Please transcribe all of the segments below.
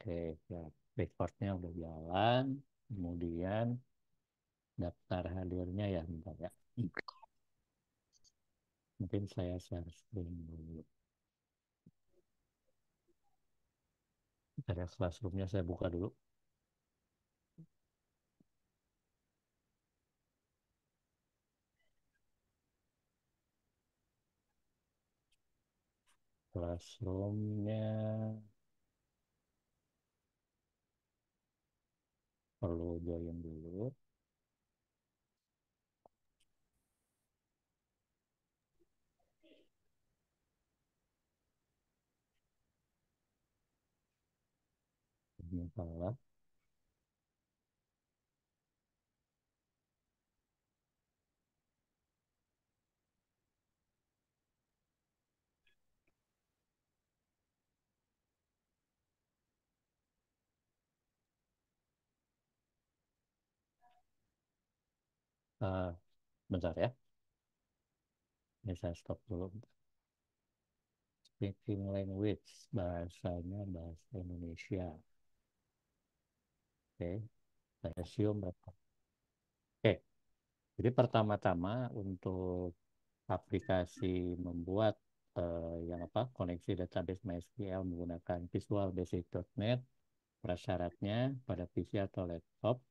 Oke, ya. Recordnya udah jalan. Kemudian daftar hadirnya ya, bentar ya. Mungkin saya share screen dulu. Bentar ya, classroomnya saya buka dulu. Classroomnya perlu join dulu. Ini salah. Eh, bentar ya, ini saya stop dulu. Speaking language, bahasanya bahasa Indonesia. Oke, saya assume berapa? Oke, jadi pertama-tama untuk aplikasi membuat yang apa koneksi database MySQL menggunakan Visual Basic.NET, prasyaratnya pada PC atau laptop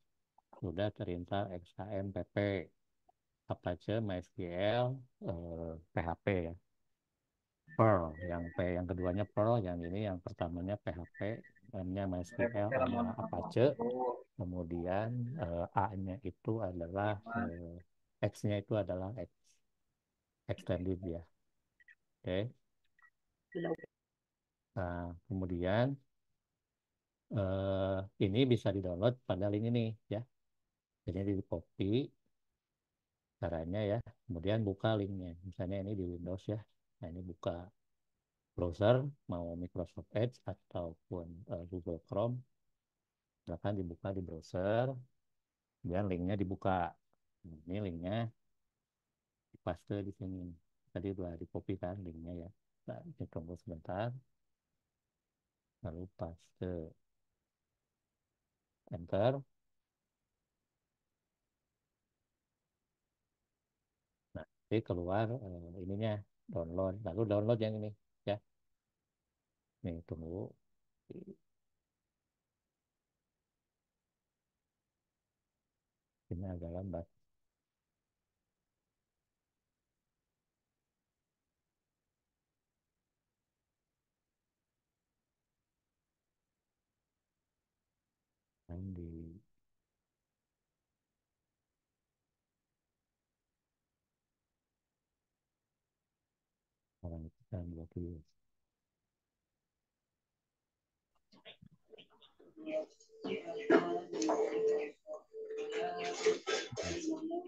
sudah terinstall XAMPP, Apache, MySQL, PHP ya. Perl, yang keduanya Perl, yang ini yang pertamanya PHP, M-nya MySQL, A-nya Apache, kemudian A-nya itu adalah X-nya itu adalah extended ya. Oke. Nah, kemudian ini bisa di-download pada link ini ya. Jadi di copy caranya ya. Kemudian buka linknya. Misalnya ini di Windows ya. Nah, ini buka browser, mau Microsoft Edge ataupun Google Chrome. Silakan dibuka di browser. Kemudian linknya dibuka. Nah, ini linknya dipaste di sini. Tadi udah di copy kan linknya ya. Nah, ini tunggu sebentar. Lalu paste. Enter. Nah, nanti keluar ininya download. Lalu download yang ini ya. Nih, tunggu. Ini agak lambat. Kan di orang kita buat dulu.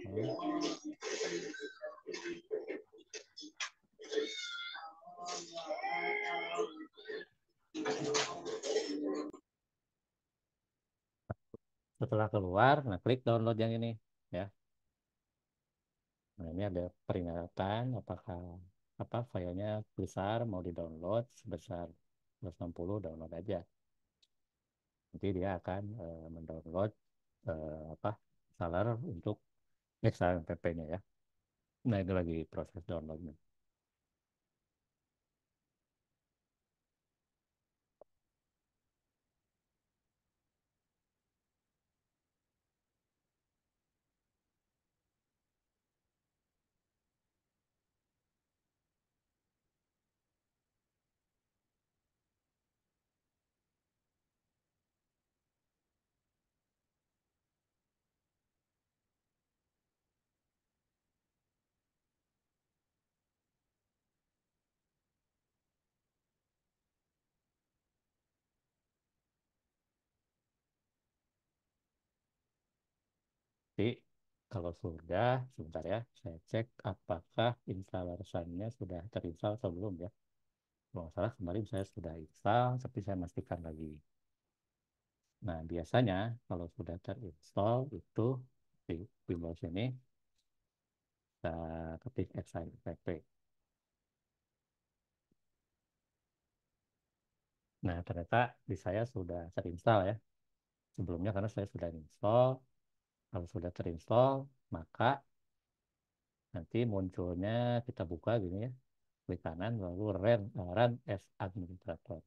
Oh, setelah keluar, nah klik download yang ini ya. Nah, ini ada peringatan apakah apa filenya besar mau di-download sebesar 260 download aja. Nanti dia akan mendownload apa installer untuk XAMPP-nya ya. Nah, itu lagi proses downloadnya. Jadi kalau sudah, sebentar ya, saya cek apakah installationnya sudah terinstall atau belum ya. Kalau nggak salah kemarin saya sudah install, tapi saya pastikan lagi. Nah, biasanya kalau sudah terinstall itu di Windows ini kita ketik XAMPP. Nah, ternyata di saya sudah terinstall ya. Sebelumnya karena saya sudah install, kalau sudah terinstall, maka nanti munculnya kita buka gini ya, klik kanan lalu run as administrator.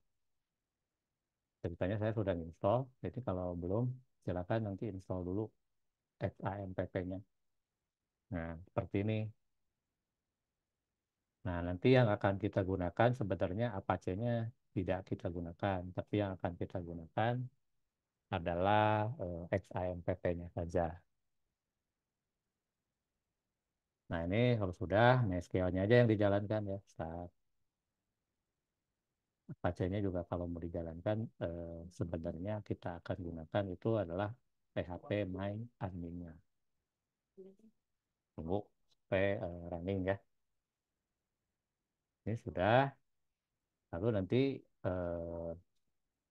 Ceritanya saya sudah install, jadi kalau belum silakan nanti install dulu XAMPP-nya. Nah, seperti ini. Nah, nanti yang akan kita gunakan sebenarnya Apache-nya tidak kita gunakan, tapi yang akan kita gunakan adalah XAMPP-nya saja. Nah, ini kalau sudah, MySQL-nya aja yang dijalankan ya. Saat Apache-nya juga kalau mau dijalankan, sebenarnya kita akan gunakan itu adalah PHP My admin-nya. Tunggu sampai running ya. Ini sudah. Lalu nanti eh,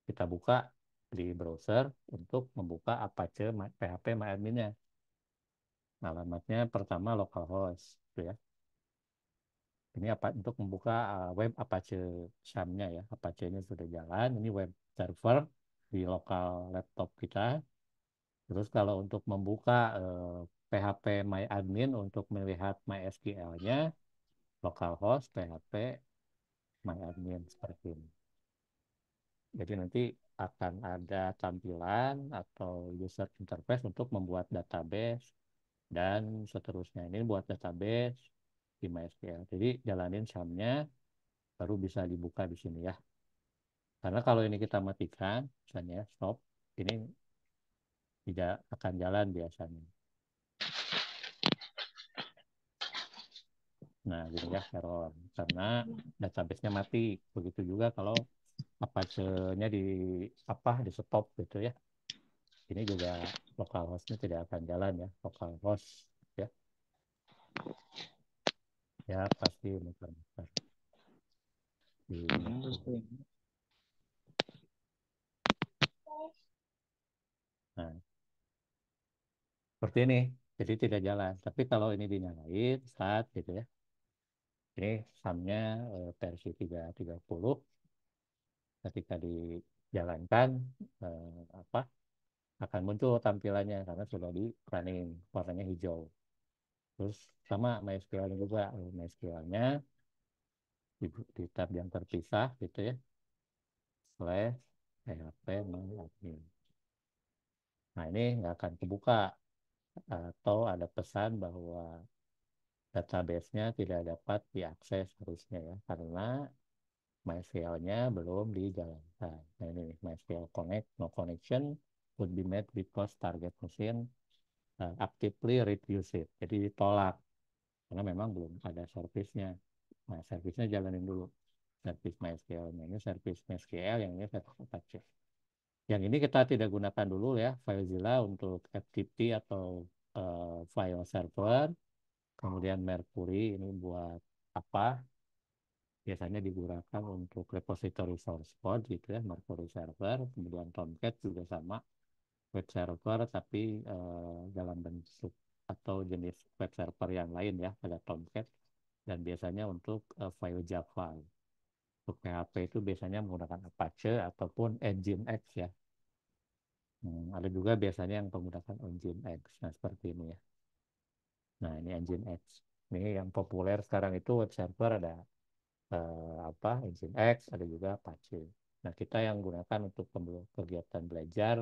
kita buka di browser untuk membuka Apache PHP MyAdmin-nya. Alamatnya pertama localhost, gitu ya. Ini apa untuk membuka web Apache SAM-nya ya. Apache-nya sudah jalan. Ini web server di lokal laptop kita. Terus kalau untuk membuka PHP MyAdmin untuk melihat MySQL-nya, localhost PHP MyAdmin seperti ini. Jadi nanti akan ada tampilan atau user interface untuk membuat database dan seterusnya. Ini buat database di MySQL. Jadi jalanin SAM-nya baru bisa dibuka di sini ya. Karena kalau ini kita matikan, misalnya stop, ini tidak akan jalan biasanya. Nah, gini ya error karena database-nya mati. Begitu juga kalau Apache-nya di stop gitu ya. Ini juga localhost-nya tidak akan jalan ya, localhost ya. Ya pasti muter-muter di Terus network. Nah, seperti ini. Jadi tidak jalan. Tapi kalau ini dinyalain, start gitu ya. Ini SAM-nya versi 3.30. Ketika dijalankan, apa akan muncul tampilannya karena sudah di running, warnanya hijau. Terus sama MySQL juga, MySQL-nya di tab yang terpisah gitu ya, slash php admin. Nah ini nggak akan kebuka atau ada pesan bahwa database-nya tidak dapat diakses harusnya ya karena MySQL-nya belum dijalankan. Nah ini MySQL connect, no connection would be made because target machine actively refuse it. Jadi ditolak karena memang belum ada servisnya. Nah, servisnya jalanin dulu. Service MySQL-nya ini service MySQL, yang ini service Apache. Yang ini kita tidak gunakan dulu ya, FileZilla untuk FTP atau file server. Kemudian Mercury ini buat apa? Biasanya digunakan untuk repository source code gitu ya, Mercury server. Kemudian Tomcat juga sama, web server tapi dalam bentuk atau jenis web server yang lain ya, ada Tomcat. Dan biasanya untuk file Java. Untuk PHP itu biasanya menggunakan Apache ataupun Nginx ya. Ada juga biasanya yang menggunakan Nginx. Nah, seperti ini ya. Nah, ini Nginx. Ini yang populer sekarang itu web server ada Nginx, ada juga Apache. Nah, kita yang gunakan untuk kegiatan belajar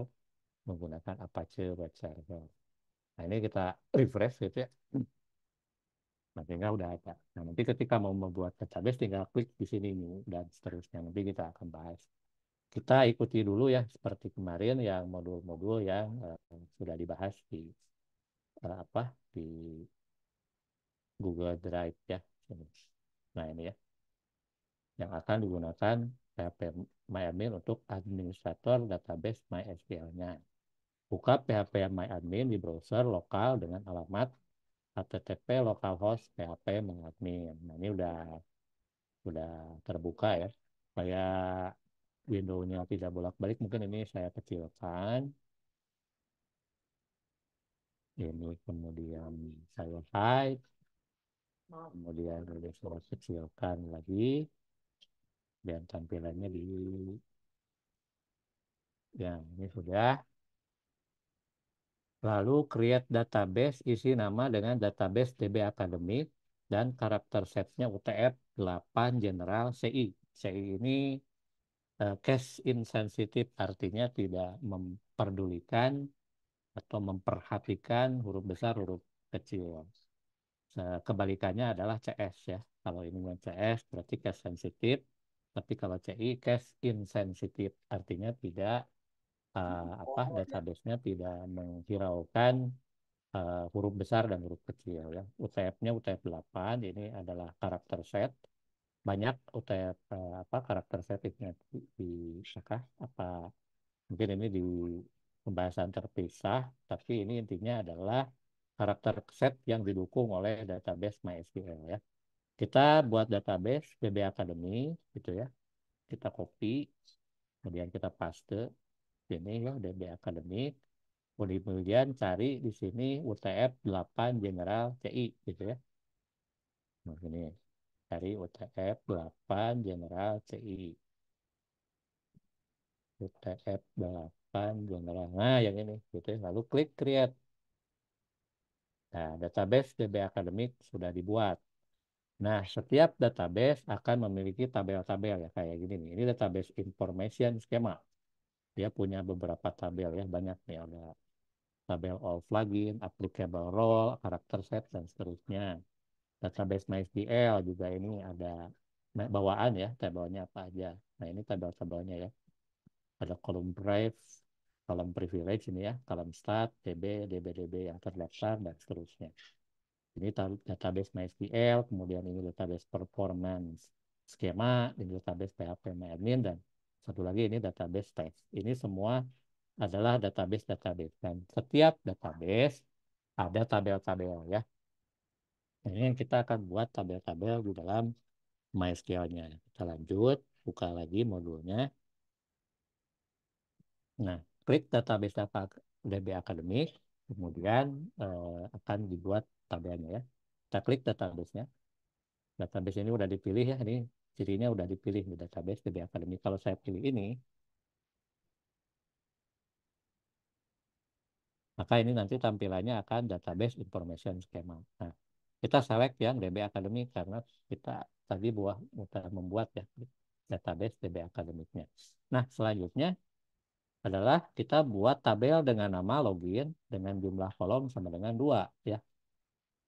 menggunakan Apache web server. Nah, ini kita refresh gitu ya. Nah, tinggal udah ada. Nah, nanti ketika mau membuat database tinggal klik di sini new dan seterusnya. Nanti kita akan bahas. Kita ikuti dulu ya seperti kemarin yang modul-modul yang sudah dibahas di di Google Drive ya. Nah, ini ya yang akan digunakan PHP MyAdmin untuk administrator database MySQL-nya. Buka PHP MyAdmin di browser lokal dengan alamat http localhost php myadmin. Nah, ini udah terbuka ya. Supaya window-nya tidak bolak-balik, mungkin ini saya kecilkan. Ini kemudian saya hide, kemudian saya kecilkan lagi, dan tampilannya di Ya, ini sudah. Lalu create database, isi nama dengan database DB Academic dan karakter setnya UTF 8 General CI. CI ini case insensitive, artinya tidak memperdulikan atau memperhatikan huruf besar, huruf kecil. Kebalikannya adalah CS ya. Kalau ini yang CS berarti case sensitif, tapi kalau CI case insensitive, artinya tidak database-nya tidak menghiraukan huruf besar dan huruf kecil ya. UTF-nya UTF 8 ini adalah karakter set. Banyak UTF karakter set ini di apa mungkin ini di pembahasan terpisah, tapi ini intinya adalah karakter set yang didukung oleh database MySQL ya. Kita buat database DB Academy gitu ya. Kita copy, kemudian kita paste ini ya DB Academy. Kemudian cari di sini UTF 8 General CI gitu ya. Nah, ini cari UTF 8 General CI. UTF 8 General. Nah, yang ini gitu ya. Lalu klik create. Nah, database DB Academic sudah dibuat. Nah, setiap database akan memiliki tabel-tabel ya kayak gini nih. Ini database information schema. Dia punya beberapa tabel ya, banyak nih ada tabel all plugin, applicable role, karakter set dan seterusnya. Database MySQL juga ini ada bawaan ya, tabelnya apa aja. Nah, ini tabel-tabelnya ya. Ada kolom drive, kolom privilege ini ya, kolom start, DB, DB yang terdaftar dan seterusnya. Ini database MySQL, kemudian ini database performance skema, ini database PHP admin, dan satu lagi ini database test. Ini semua adalah database-database. Dan setiap database ada tabel-tabel ya. Nah, ini yang kita akan buat tabel-tabel di dalam MySQL-nya. Kita lanjut, buka lagi modulnya. Nah, klik database data DB Academic, kemudian akan dibuat tabelnya ya. Kita klik database-nya. Database ini udah dipilih ya, ini cirinya udah dipilih di database DB Academy. Kalau saya pilih ini, maka ini nanti tampilannya akan database information schema. Nah, kita select yang DB Academy karena kita tadi sudah membuat ya database DB Academic-nya. Nah, selanjutnya adalah kita buat tabel dengan nama login dengan jumlah kolom sama dengan 2 ya.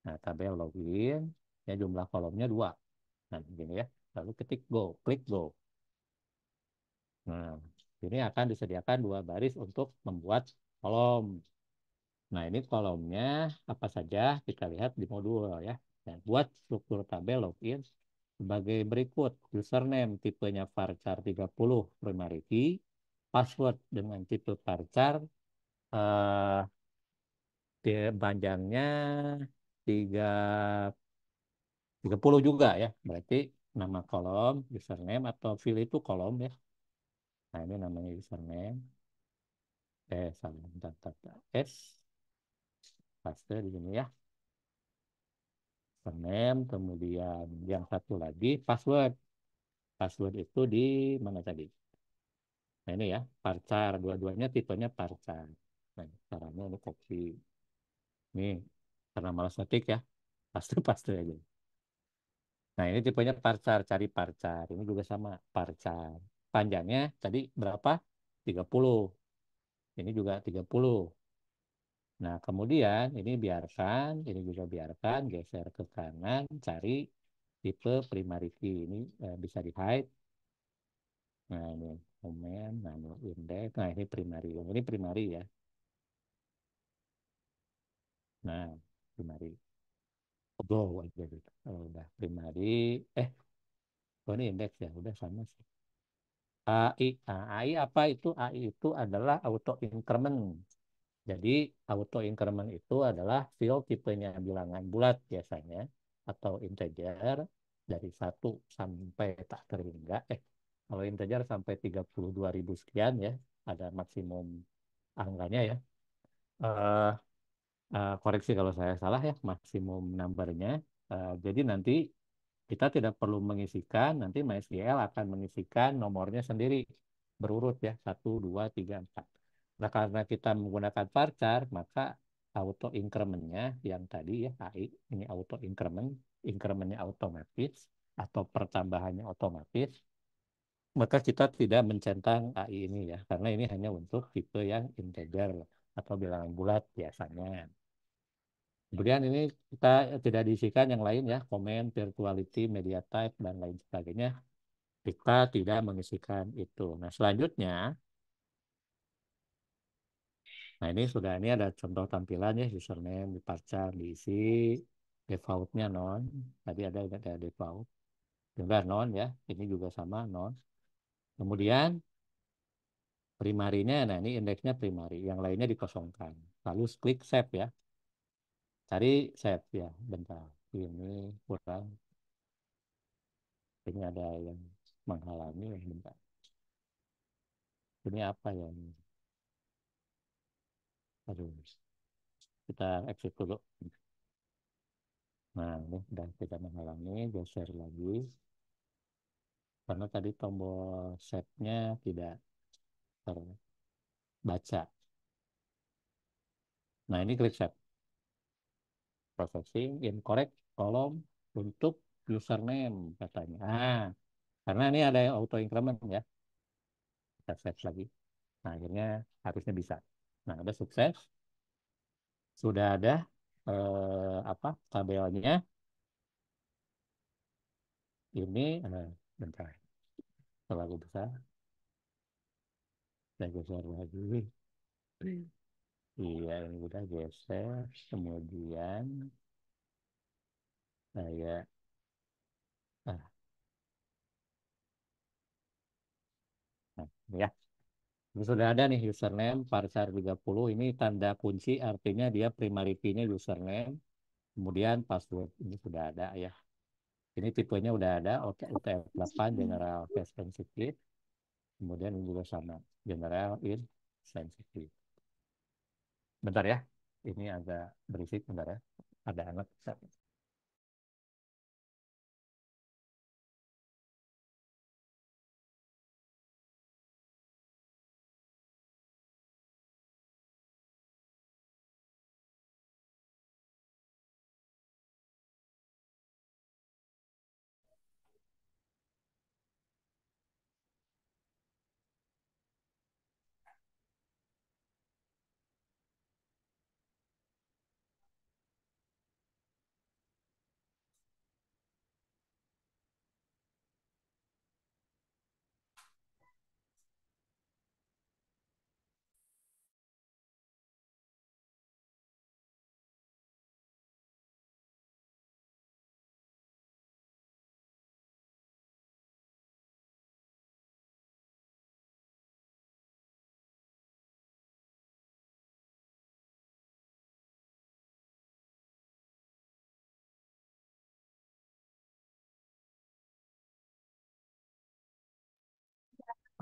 Nah, tabel login ya jumlah kolomnya 2. Nah, begini ya. Lalu ketik go, klik go. Nah, ini akan disediakan 2 baris untuk membuat kolom. Nah, ini kolomnya apa saja kita lihat di modul ya. Dan buat struktur tabel login sebagai berikut. Username tipenya varchar 30 primary key, password dengan tipe varchar panjangnya 3 30 juga ya. Berarti nama kolom, username atau field itu kolom ya. Nah, ini namanya username. Salah, bentar, bentar, bentar. Paste di sini ya. Username, kemudian yang satu lagi password. Password itu di mana tadi? Nah, ini ya, parchar. Dua-duanya tipenya parchar. Nah, caranya ini copy. Nih, karena malas ngetik ya. Paste-paste aja. Nah, ini tipenya parchar, cari parchar. Ini juga sama, parchar. Panjangnya tadi berapa? 30. Ini juga 30. Nah, kemudian ini juga biarkan, geser ke kanan, cari tipe primary key. Ini bisa di-hide. Nah, ini komen, nah, ini index. Nah, ini primary. Yang ini primary ya. Nah, primary. Go aja gitu. Kalau udah primary, eh, oh ini index ya, udah sama sih. AI. Nah, AI apa itu? AI itu adalah auto increment. Jadi auto increment itu adalah field tipenya bilangan bulat biasanya atau integer dari 1 sampai tak terhingga. Kalau integer sampai 32.000 sekian ya, ada maksimum angkanya ya. Eh, koreksi kalau saya salah ya, maksimum numbernya. Jadi nanti kita tidak perlu mengisikan, nanti MySQL akan mengisikan nomornya sendiri. berurut ya, satu, dua, tiga, empat. Nah, karena kita menggunakan varchar, maka auto incrementnya yang tadi ya AI, ini auto increment, incrementnya otomatis atau pertambahannya otomatis, maka kita tidak mencentang AI ini ya, karena ini hanya untuk tipe yang integer atau bilangan bulat biasanya. Kemudian ini kita tidak diisikan yang lain ya, comment, virtuality, media type, dan lain sebagainya. Kita tidak mengisikan itu. Nah, selanjutnya, nah ini sudah, ini ada contoh tampilan ya, username, departure, diisi, defaultnya non, tadi ada default, juga non ya, ini juga sama non. Kemudian primarinya, nah ini indeksnya primary, yang lainnya dikosongkan. Lalu klik save ya, cari save ya, bentar. Ini kurang, ini ada yang menghalangi, bentar. Ini apa ya? Aduh, kita exit dulu. Nah, ini sudah tidak menghalangi, geser lagi. Karena tadi tombol save-nya tidak terbaca. Nah, ini klik save. Processing, incorrect, kolom untuk username katanya. Karena ini ada yang auto increment ya. Kita save lagi. Nah, akhirnya harusnya bisa. Nah, udah sukses. Sudah ada apa tabelnya. Ini bentar. Terlalu besar. Saya geser lagi. Iya, ini udah geser. Kemudian saya ah, nah, ya. Ini sudah ada nih username parsar 30. Ini tanda kunci artinya dia primary key-nya username. Kemudian password ini sudah ada ya. Ini tipenya udah ada UTF-8 General Case Sensitive. Kemudian ini juga sama General in Sensitive. Bentar ya. Ini agak berisik bentar ya. Ada anak.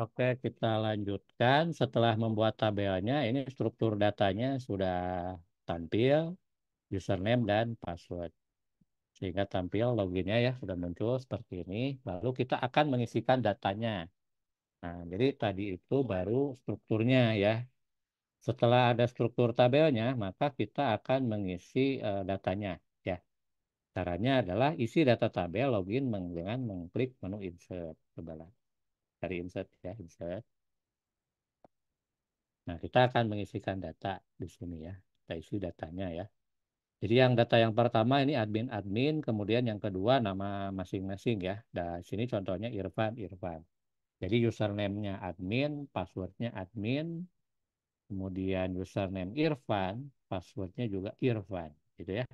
Oke, kita lanjutkan. Setelah membuat tabelnya, ini struktur datanya sudah tampil, username dan password. Sehingga tampil loginnya ya sudah muncul seperti ini. Lalu kita akan mengisikan datanya. Nah, jadi tadi itu baru strukturnya ya. Setelah ada struktur tabelnya, maka kita akan mengisi datanya ya. Caranya adalah isi data tabel login dengan mengklik menu insert. Coba lah, cari insert ya, insert. Nah, kita akan mengisikan data di sini ya. Kita isi datanya ya. Jadi yang data yang pertama ini admin-admin, kemudian yang kedua nama masing-masing ya. Dan sini contohnya Irfan, Irfan. Jadi username-nya admin, passwordnya admin, kemudian username Irfan, passwordnya juga Irfan, gitu ya.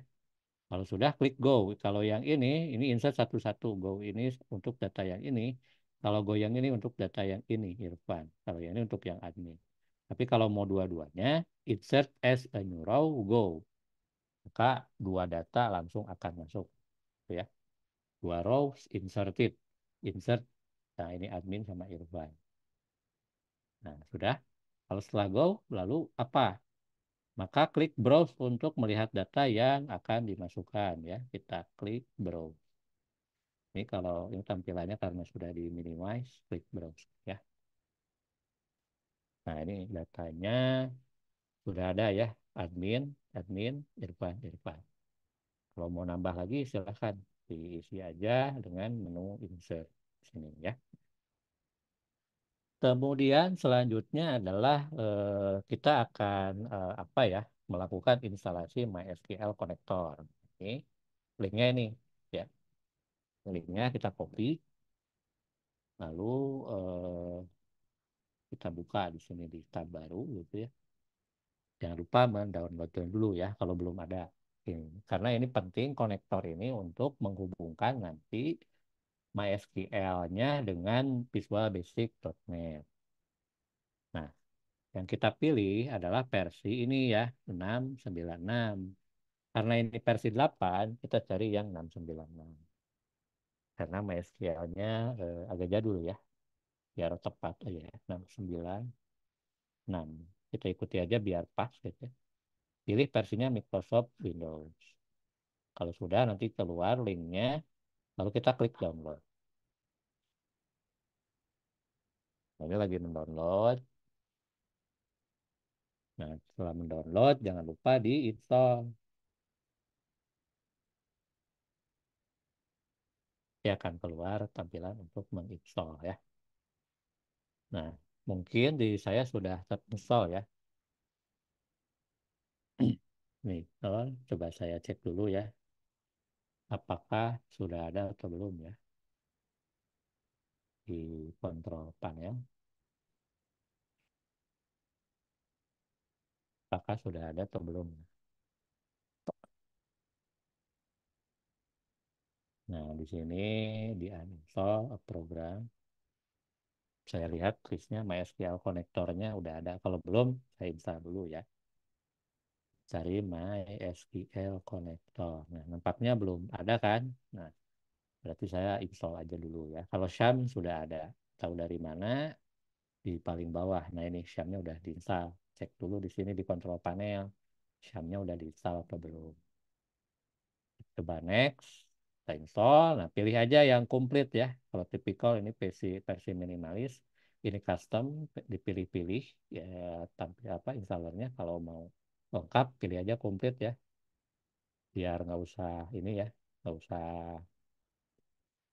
Kalau sudah klik go. Kalau yang ini insert satu-satu. Go ini untuk data yang ini. Kalau go yang ini untuk data yang ini, Irfan. Kalau yang ini untuk yang admin. Tapi kalau mau dua-duanya, insert as a new row, go. Maka dua data langsung akan masuk. Gitu ya. Dua rows inserted. Insert. Nah, ini admin sama Irfan. Nah, sudah. Kalau setelah go, lalu apa? Maka klik browse untuk melihat data yang akan dimasukkan ya. Kita klik browse. Ini kalau ini tampilannya karena sudah di minimize, klik browse ya. Nah, ini datanya sudah ada ya, admin, admin, Irfan, Irfan. Kalau mau nambah lagi silahkan diisi aja dengan menu insert sini ya. Kemudian selanjutnya adalah kita akan apa ya, melakukan instalasi MySQL Connector. Ini linknya ini ya, linknya kita copy, lalu kita buka di sini di tab baru gitu ya. Jangan lupa mendownloadnya dulu ya kalau belum ada. Karena ini penting konektor ini untuk menghubungkan nanti MySQL-nya dengan Visual Basic.NET. Nah, yang kita pilih adalah versi ini ya, 696. Karena ini versi 8, kita cari yang 696. Karena MySQL-nya agak jadul ya, biar tepat aja ya, 696. Kita ikuti aja biar pas gitu ya. Pilih versinya Microsoft Windows. Kalau sudah, nanti keluar linknya, lalu kita klik download. Nah, ini lagi mendownload. Nah, setelah mendownload, jangan lupa di-install. Dia akan keluar tampilan untuk menginstall ya. Nah, mungkin di saya sudah terinstall ya. Nih, coba saya cek dulu ya. Apakah sudah ada atau belum ya di kontrol panel. Apakah sudah ada atau belum. Nah, di sini di uninstall program. Saya lihat listnya MySQL konektornya udah ada. Kalau belum, saya install dulu ya. Cari MySQL Connector. Nah, nampaknya belum ada kan? Nah, berarti saya install aja dulu ya. Kalau Syam sudah ada. Tahu dari mana? Di paling bawah. Nah, ini Syamnya udah diinstal. Cek dulu di sini di kontrol panel. Syamnya udah diinstal atau belum. Coba next. Kita install. Nah, pilih aja yang komplit ya. Kalau tipikal ini versi minimalis. Ini custom, dipilih-pilih ya tampil apa installernya. Kalau mau lengkap, pilih aja komplit ya. Biar nggak usah ini ya, nggak usah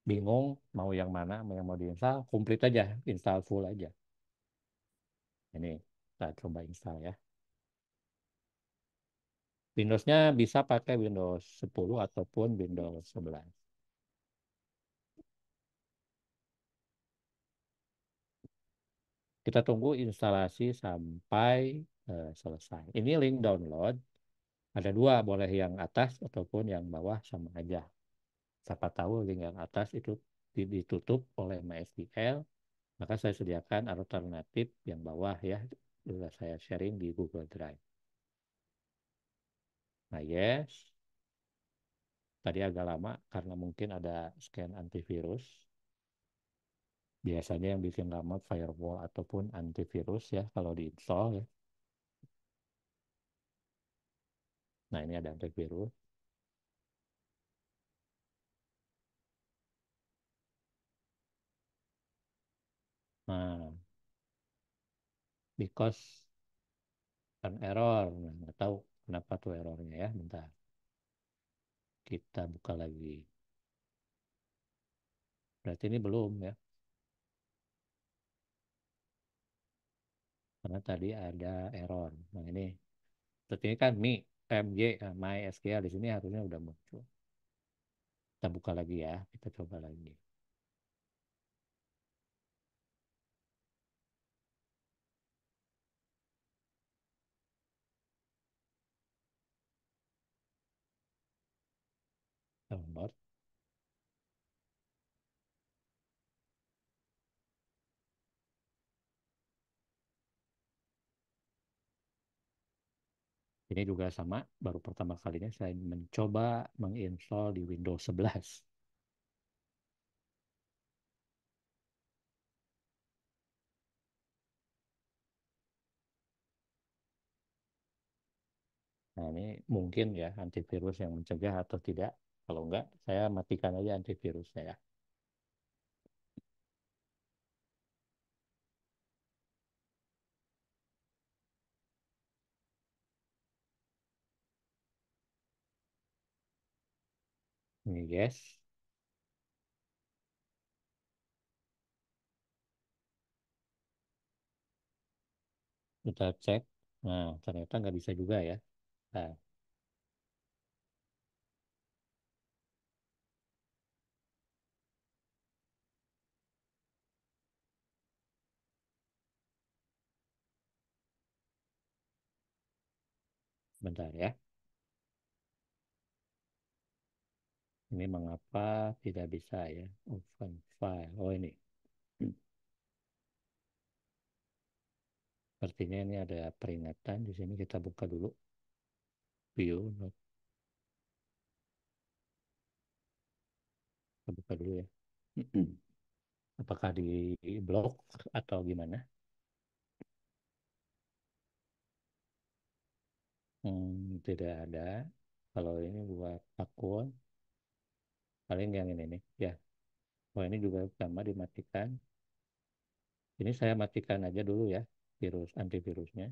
bingung mau yang mana, mau yang mau diinstal, komplit aja, install full aja. Ini kita coba install ya. Windows-nya bisa pakai Windows 10 ataupun Windows 11. Kita tunggu instalasi sampai selesai. Ini link download. Ada dua, boleh yang atas ataupun yang bawah sama aja. Siapa tahu link yang atas itu ditutup oleh MySQL, maka saya sediakan alternatif yang bawah ya. Sudah saya sharing di Google Drive. Nah, yes. Tadi agak lama karena mungkin ada scan antivirus. Biasanya yang bikin lama firewall ataupun antivirus ya kalau diinstal ya. Nah, ini ada antivirus. Nah, because an error. Nah, nggak tahu kenapa tuh errornya ya. Bentar. Kita buka lagi. Berarti ini belum ya. Karena tadi ada error. Nah, ini. Seperti ini kan MySQL di sini harusnya udah muncul. Kita buka lagi ya. Kita coba lagi. Download. Ini juga sama, baru pertama kalinya saya mencoba menginstall di Windows 11. Nah, ini mungkin ya antivirus yang mencegah atau tidak. Kalau enggak, saya matikan aja antivirusnya ya. Ini yes, kita cek. Nah, ternyata nggak bisa juga ya. Nah, bentar ya. Ini mengapa tidak bisa ya? Open file. Oh ini. Sepertinya ini ada peringatan di sini. Kita buka dulu. View. Kita buka dulu ya. Apakah di blok atau gimana? Tidak ada. Kalau ini buat akun, paling yang ini nih. Ya, oh ini juga sama dimatikan. Ini saya matikan aja dulu ya, virus antivirusnya.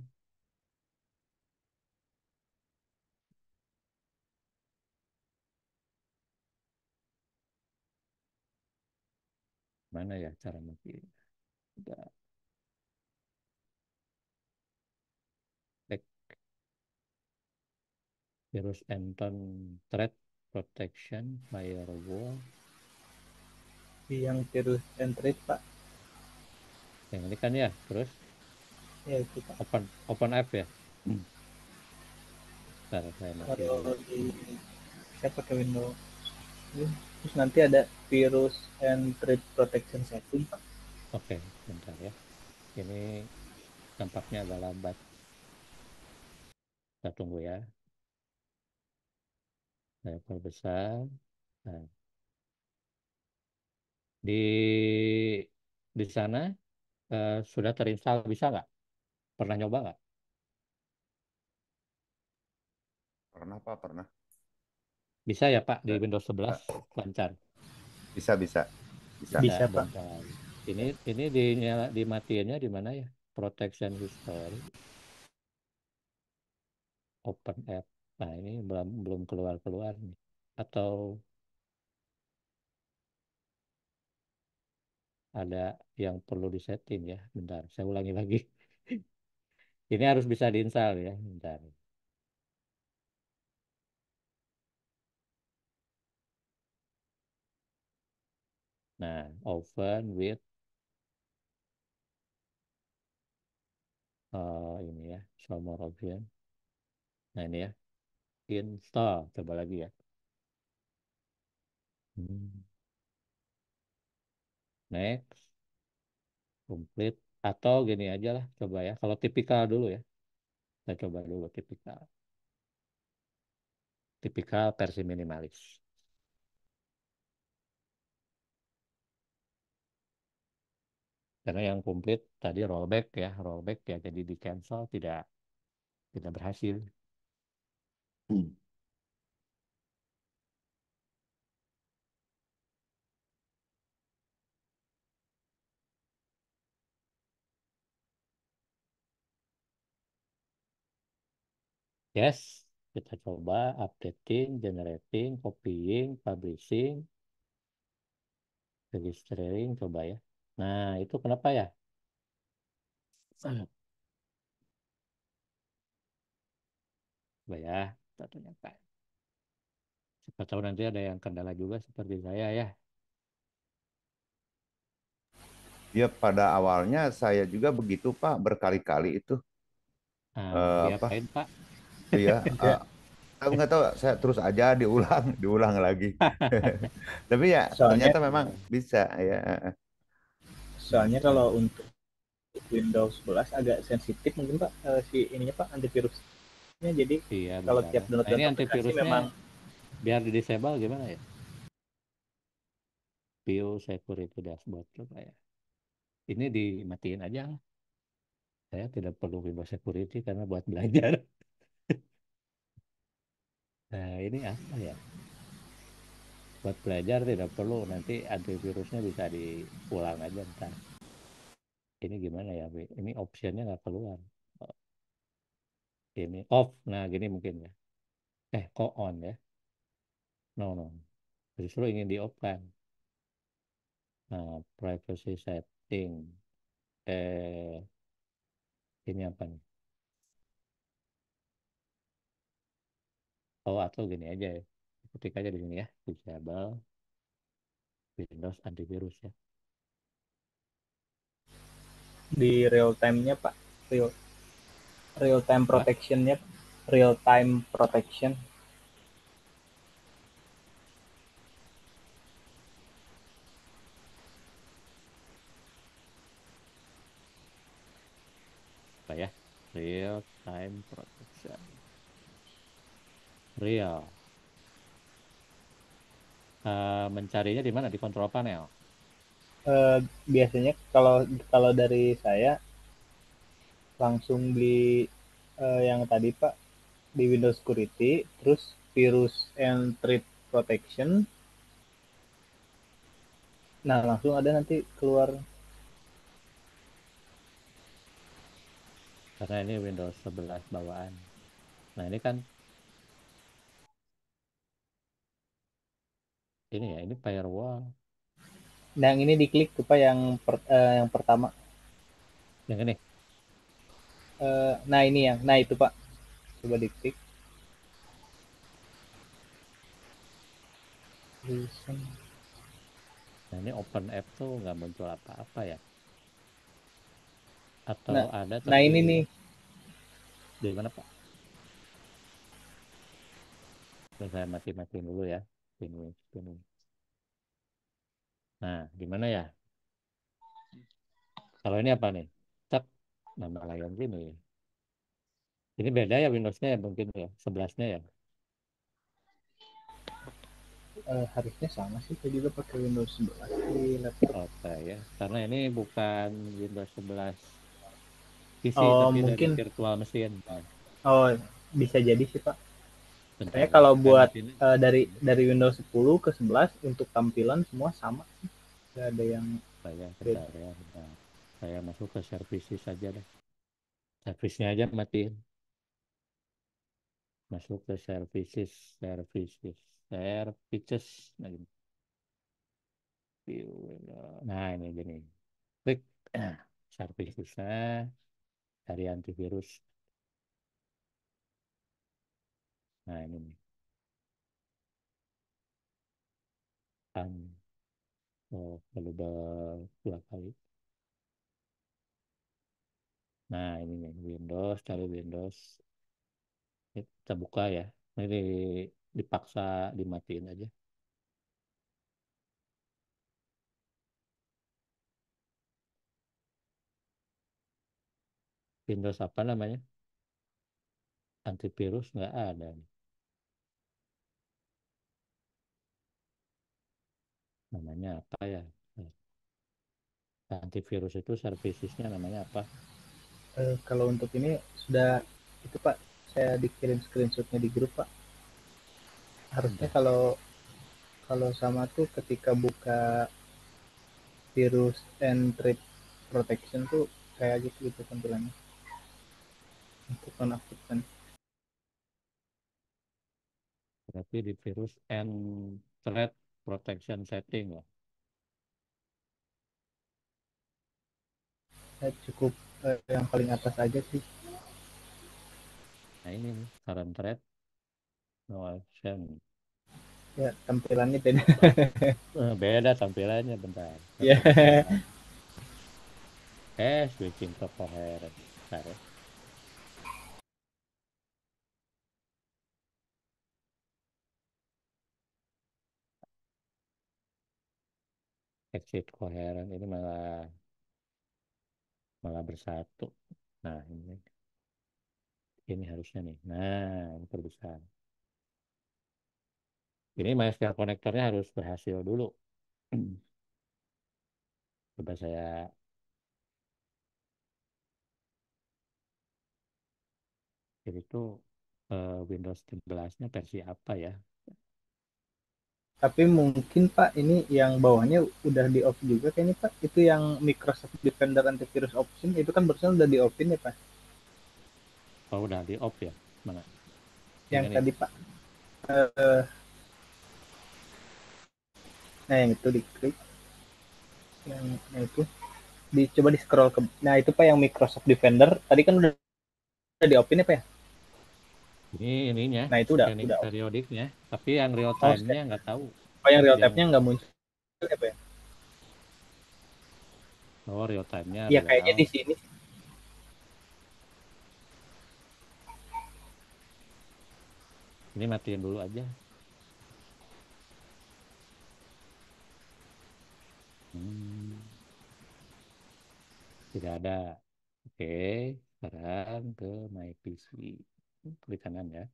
Mana ya cara mati? Udah. Back virus Anton threat protection firewall. Yang virus entry Pak. Yang ini kan ya, terus Ya itu Pak. open app ya. Bentar, saya matiin Kalau dulu. di saya pakai Windows ini, terus nanti ada virus and threat protection setting Pak. Oke, bentar ya. Ini tampaknya agak lambat. Kita tunggu ya. Saya perbesar. Nah, di sana sudah terinstall bisa nggak? Pernah nyoba nggak? Pernah Pak, pernah. Bisa ya Pak di Bisa, Windows 11 bisa, lancar. bisa, bisa. Bisa. Bisa, Bisa Pak. bentar. Ini dimatiinnya di mana ya? Protection history, open app. Nah, ini belum belum keluar-keluar nih. Atau ada yang perlu disetting ya? Bentar, saya ulangi lagi. Ini harus bisa diinstal ya. Bentar. Nah, open with ini ya, show more option. Nah, ini ya, install. Coba lagi ya. Hmm. Next, complete. Atau gini aja lah, coba ya. Kalau tipikal dulu ya. Saya coba dulu tipikal. Tipikal versi minimalis. Karena yang komplit tadi rollback ya, rollback ya, jadi di cancel tidak berhasil. Hmm. Yes, kita coba updating, generating, copying, publishing, registering, coba ya. Nah, itu kenapa ya? Coba ya, kita tanyakan. Siapa tahu nanti ada yang kendala juga seperti saya ya. Ya pada awalnya saya juga begitu Pak, berkali-kali itu Nah, apa? diapain Pak? Iya, Ya, aku nggak tahu, saya terus aja diulang, diulang lagi. Tapi ya soalnya ternyata memang Ya, bisa ya. soalnya kalau untuk Windows 11 agak sensitif mungkin Pak, si ininya Pak antivirusnya, jadi iya kalau bentar tiap ya. download Nah, ini download aplikasi antivirusnya memang biar di disable gimana ya? View security dashboard coba ya. Ini dimatiin aja. Saya tidak perlu Windows Security karena buat belajar. Nah, ini apa ya? Buat belajar tidak perlu. Nanti antivirusnya bisa diulang aja ntar. Ini gimana ya, Bi? Ini optionnya nggak keluar. Oh, ini off. Nah, gini mungkin ya. Kok on ya? No, no. justru ingin di off kan. Nah, privacy setting. Eh, ini apa nih? Oh, atau gini aja ya. Ketik aja di sini ya. Disable Windows antivirus ya. Di real time-nya Pak, real real time Apa? protection-nya, real time protection. Apa ya? Real time protection. Real. Mencarinya di mana? Di control panel. Biasanya kalau kalau dari saya langsung di yang tadi Pak, di Windows Security, terus virus and threat protection. Nah, langsung ada nanti keluar. Karena ini Windows 11 bawaan. Nah, ini kan ini ya, ini firewall. Nah, yang ini diklik tuh Pak, yang pertama. Yang ini. Nah, ini yang, nah itu Pak, coba diklik. Nah, ini open app tuh nggak muncul apa-apa ya. Atau Nah, ada nah tapi ini nih. di mana Pak? Terus saya mati-matiin dulu ya. Ini. Nah, gimana ya? Kalau ini apa nih? Cek nama layan sini ya. Ini beda ya Windowsnya ya mungkin ya. 11-nya ya. Harusnya sama sih, saya juga pakai Windows 11 di laptop. Oke ya. Karena ini bukan Windows 11 PC Oh, tapi dari mungkin. virtual mesin. Nah, Oh, bisa jadi sih Pak. bentar Soalnya ya. kalau Saya buat matiin. dari Windows 10 ke 11 untuk tampilan semua sama, nggak ada yang Saya beda. bentar ya. Bentar. Saya masuk ke services saja deh. Servisnya aja matiin. Masuk ke services. Nah, gini. Nah, ini gini. Klik servicesnya dari antivirus. Nah, ini nih. Kan perlu dua kali. Nah, ini nih Windows, cari Windows. Ini kita buka ya. Ini dipaksa dimatiin aja. Windows apa namanya? Antivirus nggak ada nih. Namanya apa ya? Antivirus itu servicesnya namanya apa? Kalau untuk ini sudah itu Pak, saya dikirim screenshotnya di grup Pak. Harusnya Udah. kalau kalau sama tuh ketika buka virus and threat protection tuh kayak gitu tampilannya untuk nonaktifkan. Berarti di virus and threat protection setting ya. Saya cukup yang paling atas aja sih. Nah, ini nih, current threat no action. Ya, tampilannya beda. Beda tampilannya bentar. Saya Ya. perbesar. Switching to coherent. Bentar ya. Exit coherent ini malah malah bersatu. Nah, ini harusnya nih. Nah, ini perbesar. Ini MySQL konektornya harus berhasil dulu. Coba saya jadi itu Windows 11-nya versi apa ya? Tapi mungkin Pak ini yang bawahnya udah di off juga kayaknya Pak. Itu yang Microsoft Defender Antivirus Option itu kan barusan udah di offin ya Pak. Oh, udah di off ya? Mana? Yang Yang ini. tadi Pak, eh, Nah yang itu diklik, yang itu dicoba di scroll ke. Nah itu pak yang Microsoft Defender. Tadi kan udah di open ya pak ya? Ini ininya Nah itu scanning udah. periodiknya, tapi yang real Oh, time-nya nggak tahu. oh yang real Dia time-nya nggak muncul ya pak ya? oh real time-nya Iya kayaknya real. di sini. Ini matiin dulu aja. Hmm, tidak ada. Oke, sekarang ke My PC. Klik kanan ya.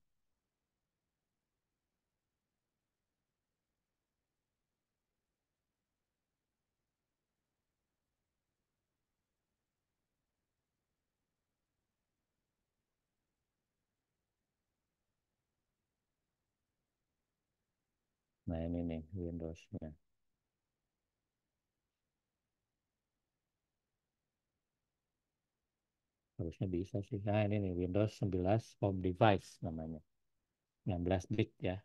Nah ini nih Windows-nya. Harusnya bisa sih. Nah ini nih Windows 11 Home Device namanya. 16 bit ya.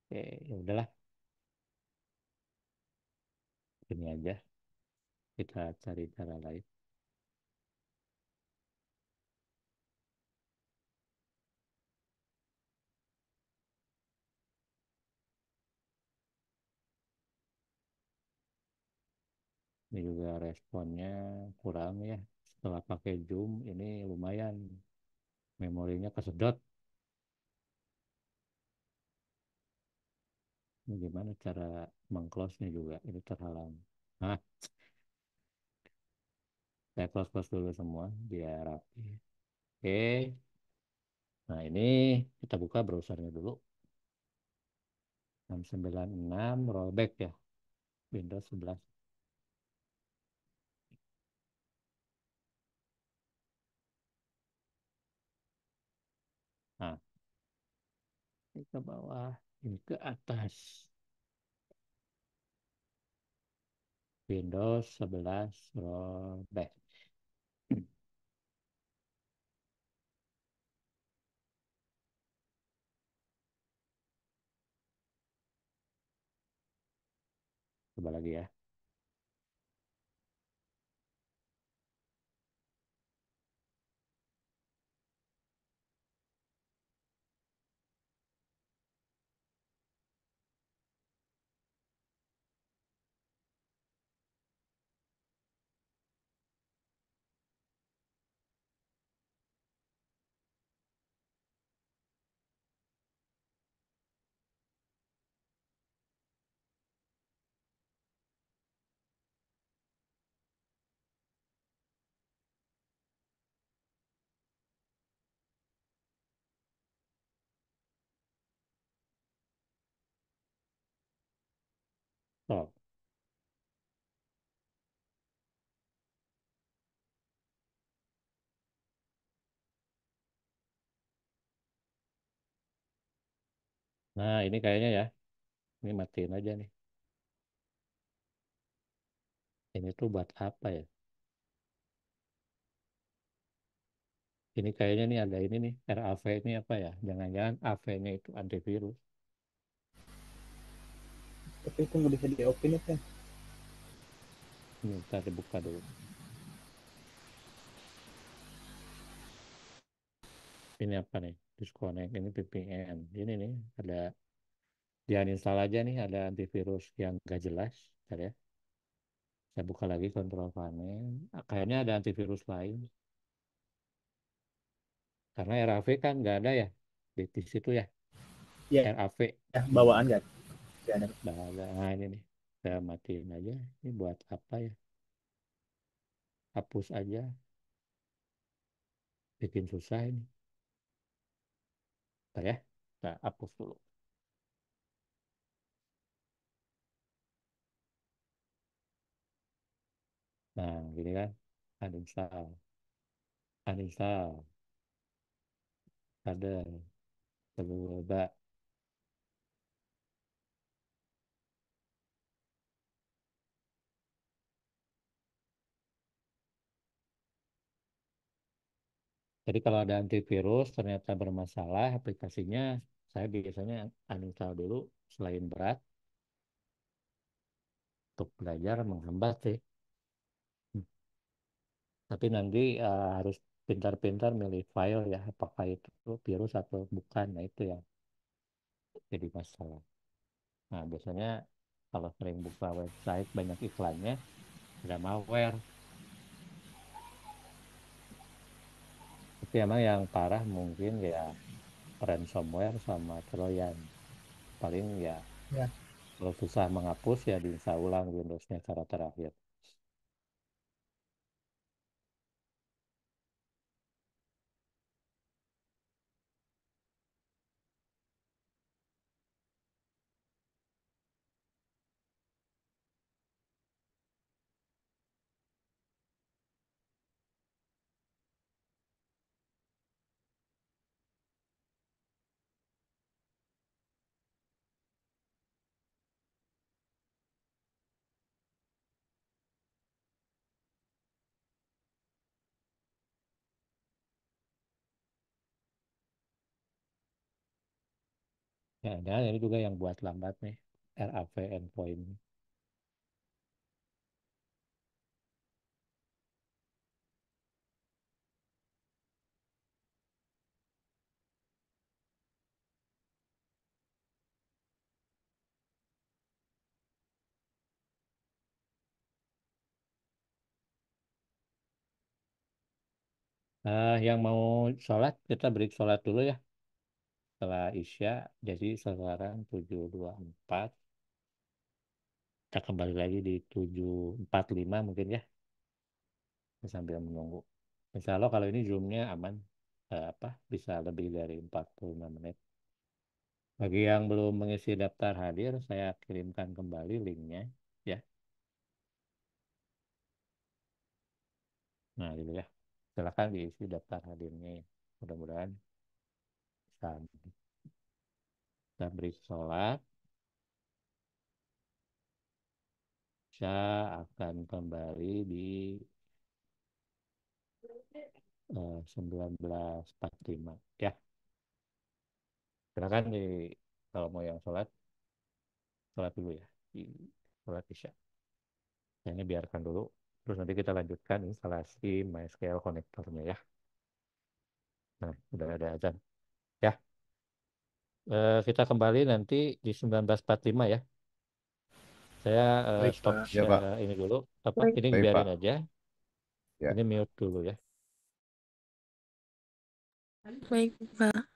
Oke, ya udahlah. Ini aja. Kita cari cara lain. Ini juga responnya kurang ya. Setelah pakai Zoom ini lumayan. Memorinya kesedot. Ini gimana cara mengclose-nya juga. Ini terhalang. Nah, saya close-close dulu semua biar rapi. Oke. Nah ini kita buka browsernya dulu. 696 rollback ya. Windows 11. Nah, ini ke bawah. Ini ke atas. Windows 11 rollback. Coba lagi ya. Stop. Nah, ini kayaknya ya. Ini matiin aja nih. Ini tuh buat apa ya? Ini kayaknya nih ada ini nih. RAV ini apa ya? Jangan-jangan AV-nya itu antivirus. Tapi itu nggak bisa di open ya pak ya? Ini ntar dibuka dulu. Ini apa nih? Disconnect. Ini VPN. Ini nih ada di uninstall aja nih. Ada antivirus yang gak jelas. Bentar ya. Saya buka lagi kontrol panel. Ah, kayaknya ada antivirus lain. Karena RAV kan nggak ada ya di situ ya. Iya RAV ya, bawaan nggak? Nggak ada. nggak ada. Nah ini nih. Saya matiin aja. Ini buat apa ya? Hapus aja. Bikin susah ini. Bentar ya. Kita hapus dulu. Nah gini kan. Uninstall. Uninstall. Ada. Coba. Jadi kalau ada antivirus ternyata bermasalah aplikasinya, saya biasanya uninstall dulu selain berat. untuk belajar menghambat sih. Tapi nanti harus pintar-pintar milih file ya, apakah itu virus atau bukan. Nah itu yang jadi masalah. Nah biasanya kalau sering buka website banyak iklannya, ada malware. Tapi emang yang parah mungkin ya ransomware sama Trojan. Paling ya Ya, kalau susah menghapus ya diinstal ulang Windows-nya cara terakhir. Ya ada ini juga yang buat lambat nih, RAV endpoint. Yang mau sholat, kita break sholat dulu ya. Setelah Isya, jadi sekarang 7.24. Kita kembali lagi di 7.45 mungkin ya. Kita sambil menunggu. Insya Allah kalau ini Zoom-nya aman. Bisa lebih dari 45 menit. Bagi yang belum mengisi daftar hadir, saya kirimkan kembali linknya. Ya, nah gitu ya. Silakan diisi daftar hadirnya ya. Mudah-mudahan bisa. Kita break sholat. Saya akan kembali di 19.45 ya. Silakan kalau mau yang sholat dulu ya, di sholat isya. Nah, ini biarkan dulu. Terus nanti kita lanjutkan instalasi MySQL konektornya ya. Nah, udah ada azan. Ya, kita kembali nanti di 19.45 ya. Saya baik stop Pak. Ya Pak, ini dulu. Baik. Ini baik biarin Pak. aja. Ya. Ini mute dulu ya. Baik, Pak.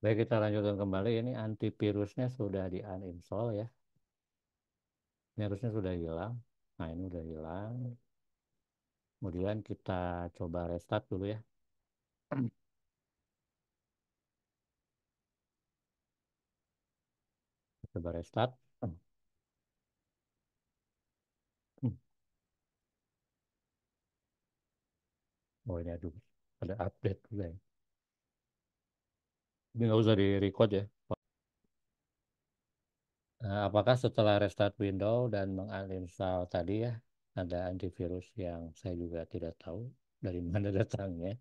Baik, kita lanjutkan kembali. Ini antivirusnya sudah di uninstall ya. Ini harusnya sudah hilang. Nah, ini udah hilang. Kemudian kita coba restart dulu ya. Coba restart. Oh, ini aduh, ada update juga ya. Ini nggak usah di-record ya. Nah, apakah setelah restart Windows dan menguninstall tadi ya, ada antivirus yang saya juga tidak tahu dari mana datangnya.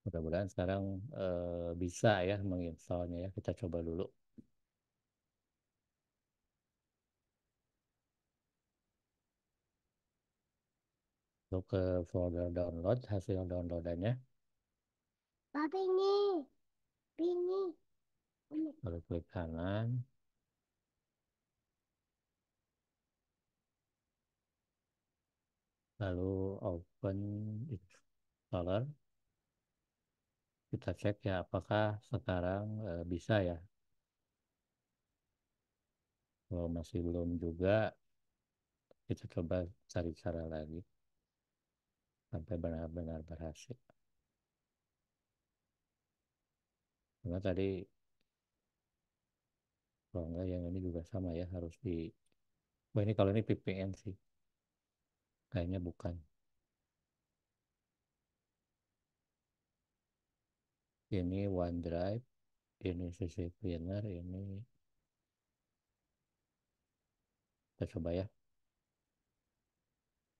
Mudah-mudahan sekarang bisa ya menginstalnya ya. Kita coba dulu. Masuk ke folder download, hasil downloadannya. Lalu klik kanan. Lalu open installer. Kita cek ya apakah sekarang bisa ya. Kalau masih belum juga, kita coba cari cara lagi sampai benar-benar berhasil. Karena tadi kalau enggak yang ini juga sama ya harus di. Oh, ini kalau ini VPN sih, kayaknya bukan. Ini OneDrive, ini CC Cleaner, ini kita coba ya.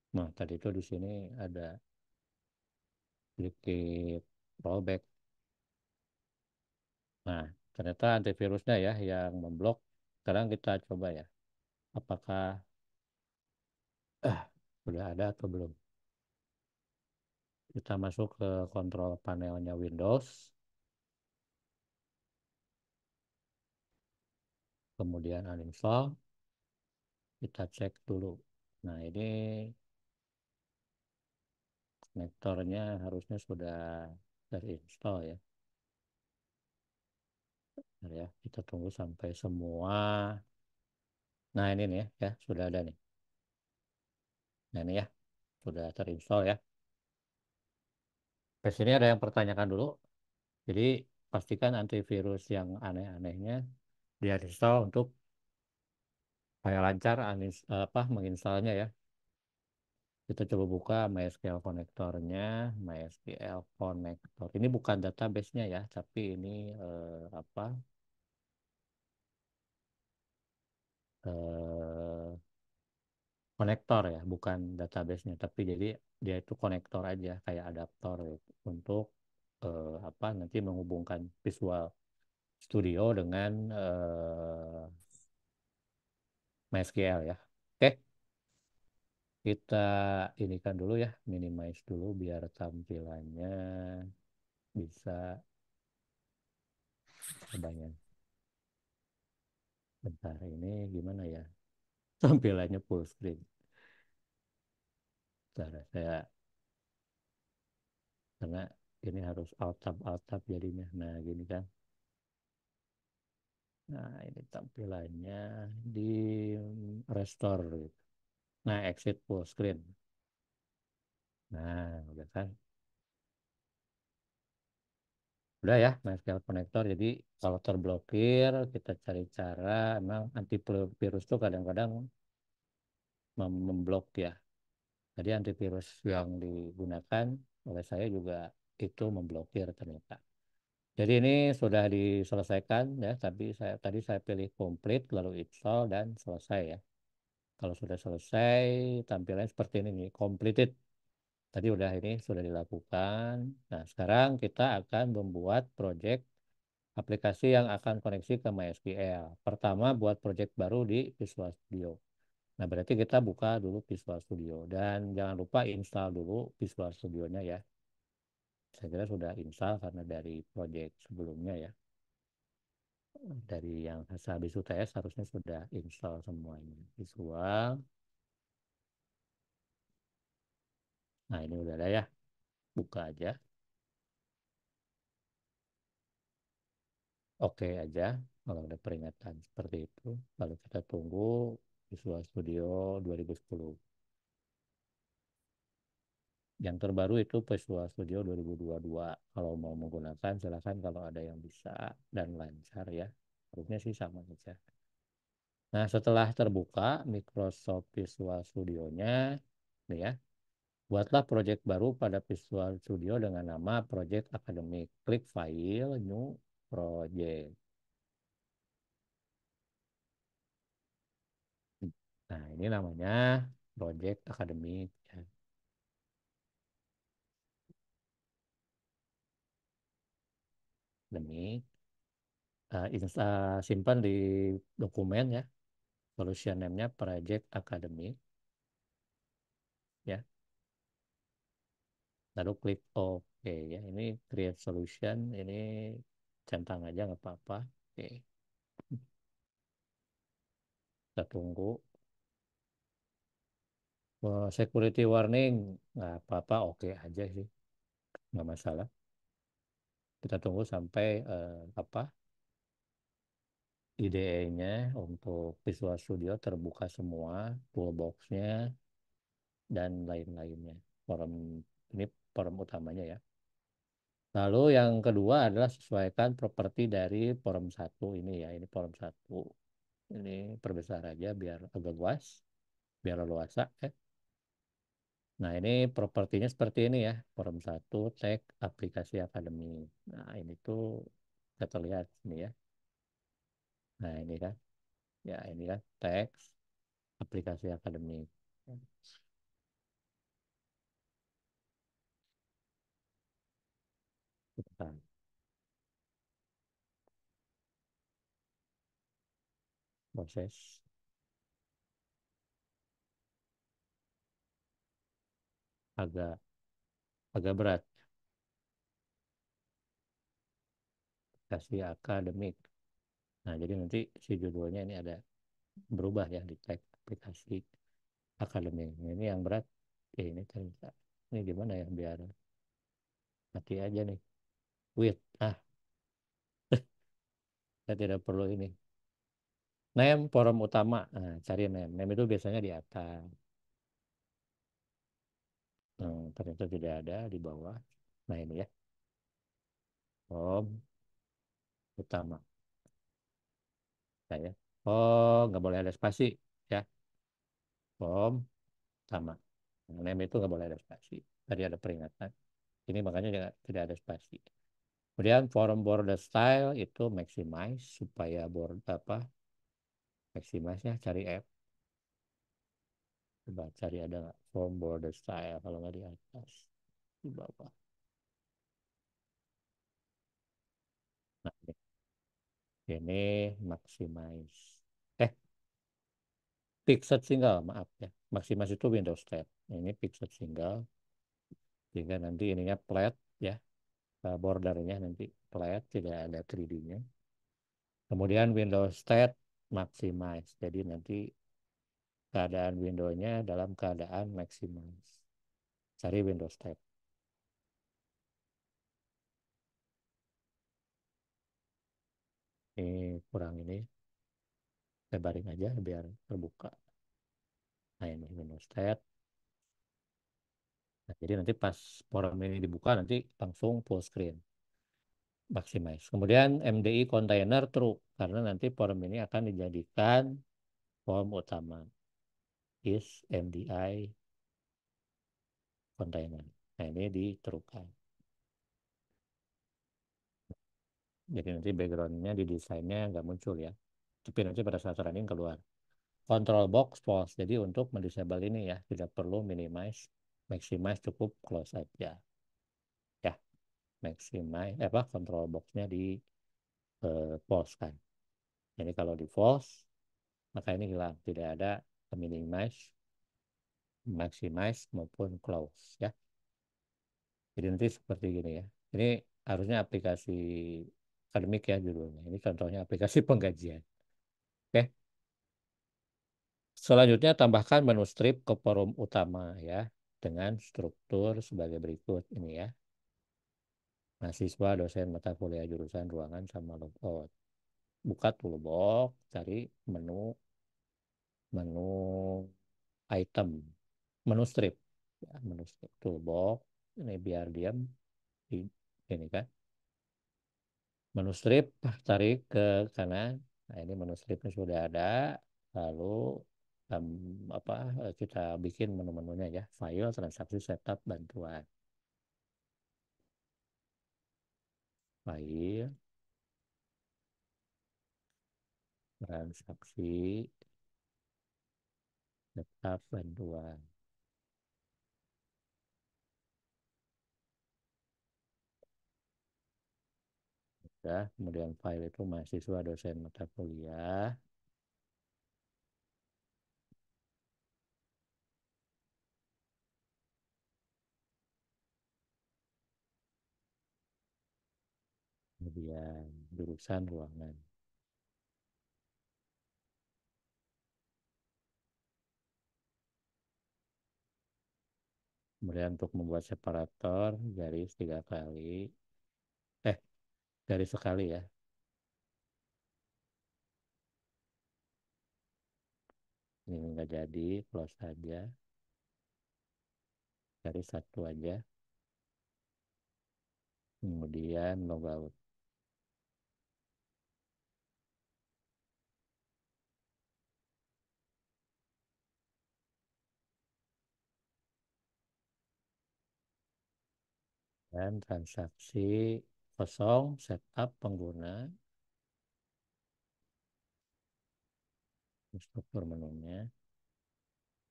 Nah, tadi itu di sini ada sedikit rollback. Nah, ternyata antivirusnya ya yang memblok. Sekarang kita coba ya, apakah sudah ada atau belum. Kita masuk ke kontrol panelnya Windows, kemudian uninstall, kita cek dulu. Nah, ini konektornya harusnya sudah terinstall ya. Bentar ya, kita tunggu sampai semua. Nah, ini nih ya, sudah ada nih. Nah, ini ya, sudah terinstall ya. Di sini ada yang pertanyakan dulu. Jadi, pastikan antivirus yang aneh-anehnya diinstal untuk supaya lancar menginstalnya ya. Kita coba buka MySQL konektornya, MySQL konektor. Ini bukan database-nya ya, tapi ini eh, konektor ya, bukan database-nya. Tapi jadi dia itu konektor aja, kayak adaptor gitu, untuk nanti menghubungkan Visual Studio dengan MySQL ya. Oke, kita inikan dulu ya, minimize dulu biar tampilannya bisa banyak. Bentar, ini gimana ya? Tampilannya full screen. Bentar, karena ini harus alt tab jadinya. Nah, gini kan. Nah, ini tampilannya di restore gitu. Nah, exit full screen. Nah, udah kan. Udah ya, MySQL connector. Jadi kalau terblokir, kita cari cara. Emang antivirus tuh kadang-kadang memblok ya. Jadi antivirus yang digunakan oleh saya juga itu memblokir ternyata. Jadi ini sudah diselesaikan ya, tapi tadi saya pilih complete lalu install dan selesai ya. Kalau sudah selesai, tampilannya seperti ini nih, completed. Tadi udah ini sudah dilakukan. Nah, sekarang kita akan membuat project aplikasi yang akan koneksi ke MySQL. Pertama, buat project baru di Visual Studio. Nah, berarti kita buka dulu Visual Studio dan jangan lupa install dulu Visual Studio-nya ya. Saya kira sudah install karena dari project sebelumnya ya. Dari yang habis UTS harusnya sudah install semuanya. Visual. Nah, ini udah ada ya. Buka aja. oke aja kalau ada peringatan seperti itu. Lalu kita tunggu Visual Studio 2010. Yang terbaru itu Visual Studio 2022. Kalau mau menggunakan silakan kalau ada yang bisa dan lancar ya. Harusnya sih sama saja. Nah, setelah terbuka Microsoft Visual Studio-nya, nih ya, buatlah proyek baru pada Visual Studio dengan nama Project Academic. Klik File, New Project. Nah, ini namanya Project Academic. Ya. Academic. Simpan di dokumen ya. Solution name-nya Project Academic. Ya. Lalu klik OK ya. Ini create solution. Ini centang aja nggak apa-apa. Oke. Kita tunggu. Security warning nggak apa-apa, oke aja sih, nggak masalah. Kita tunggu sampai apa IDE-nya untuk Visual Studio terbuka semua, toolbox-nya dan lain-lainnya. Forum ini forum utamanya ya. Lalu yang kedua adalah sesuaikan properti dari forum satu ini ya. Ini forum satu. Ini perbesar aja biar agak luas, biar leluasa. Nah, ini propertinya seperti ini ya. Forum satu tag aplikasi akademi. Nah, ini tuh kita terlihat ini ya. Nah, ini kan. Ya, ini kan teks aplikasi akademi. Bentar, proses agak agak berat. Aplikasi akademik. Nah, jadi nanti si judulnya ini ada berubah ya di tag aplikasi akademik. Ini yang berat. Ini ternyata. Ini gimana ya biar mati aja nih. Wait, saya tidak perlu ini. Name forum utama. Nah, cari name. Name itu biasanya di atas. Ternyata tidak ada di bawah. Nah, ini ya. Forum utama. Saya. Oh, nggak boleh ada spasi. Ya. Forum utama. Nah, name itu nggak boleh ada spasi. Tadi ada peringatan. Ini makanya tidak ada spasi. Kemudian forum border style itu maximize supaya apa maximize nya cari app. Coba cari ada nggak forum border style kalau nggak di atas di bawah. Nah, ini maximize. Eh, Pixel single, maaf ya. Maximize itu Windows tab. Ini pixel single. Sehingga nanti ininya flat ya. Bordernya nanti flat, tidak ada 3D-nya. Kemudian Windows tab maximize. Jadi nanti keadaan window-nya dalam keadaan maximize. Cari Windows tab. Ini kurang ini. Lebarin aja biar terbuka. Nah ini Windows tab. Nah, jadi nanti pas forum ini dibuka nanti langsung full screen. Maximize. Kemudian MDI container true karena nanti forum ini akan dijadikan forum utama is MDI container. Nah ini diterukan. Jadi nanti backgroundnya di desainnya nggak muncul ya. Tapi nanti pada saat running keluar. Control box false. Jadi untuk mendisable ini ya tidak perlu minimize, maximize cukup close aja. Ya, maximize apa control boxnya di false kan. Jadi kalau di false maka ini hilang, tidak ada minimize, maximize maupun close ya. Jadi nanti seperti gini ya. Ini harusnya aplikasi akademik ya judulnya. Ini contohnya aplikasi penggajian. Oke. Selanjutnya tambahkan menu strip ke forum utama ya dengan struktur sebagai berikut ini ya. Mahasiswa, dosen, mata kuliah, jurusan, ruangan, sama logout. Buka tuh logout, cari menu menu item, menu strip, ya, menu strip toolbox. Ini biar diam di ini kan. Menu strip tarik ke kanan. Nah, ini menu stripnya sudah ada. Lalu apa kita bikin menu-menunya ya, file, transaksi, setup, bantuan. File, transaksi, setup, bantuan. Ya, kemudian file itu mahasiswa, dosen, mata kuliah. Kemudian jurusan, ruangan. Kemudian untuk membuat separator, garis 3 kali. Eh, garis sekali ya. Ini enggak jadi, close saja. Garis 1 aja. Kemudian logout. Dan transaksi kosong, setup pengguna. Struktur menunya.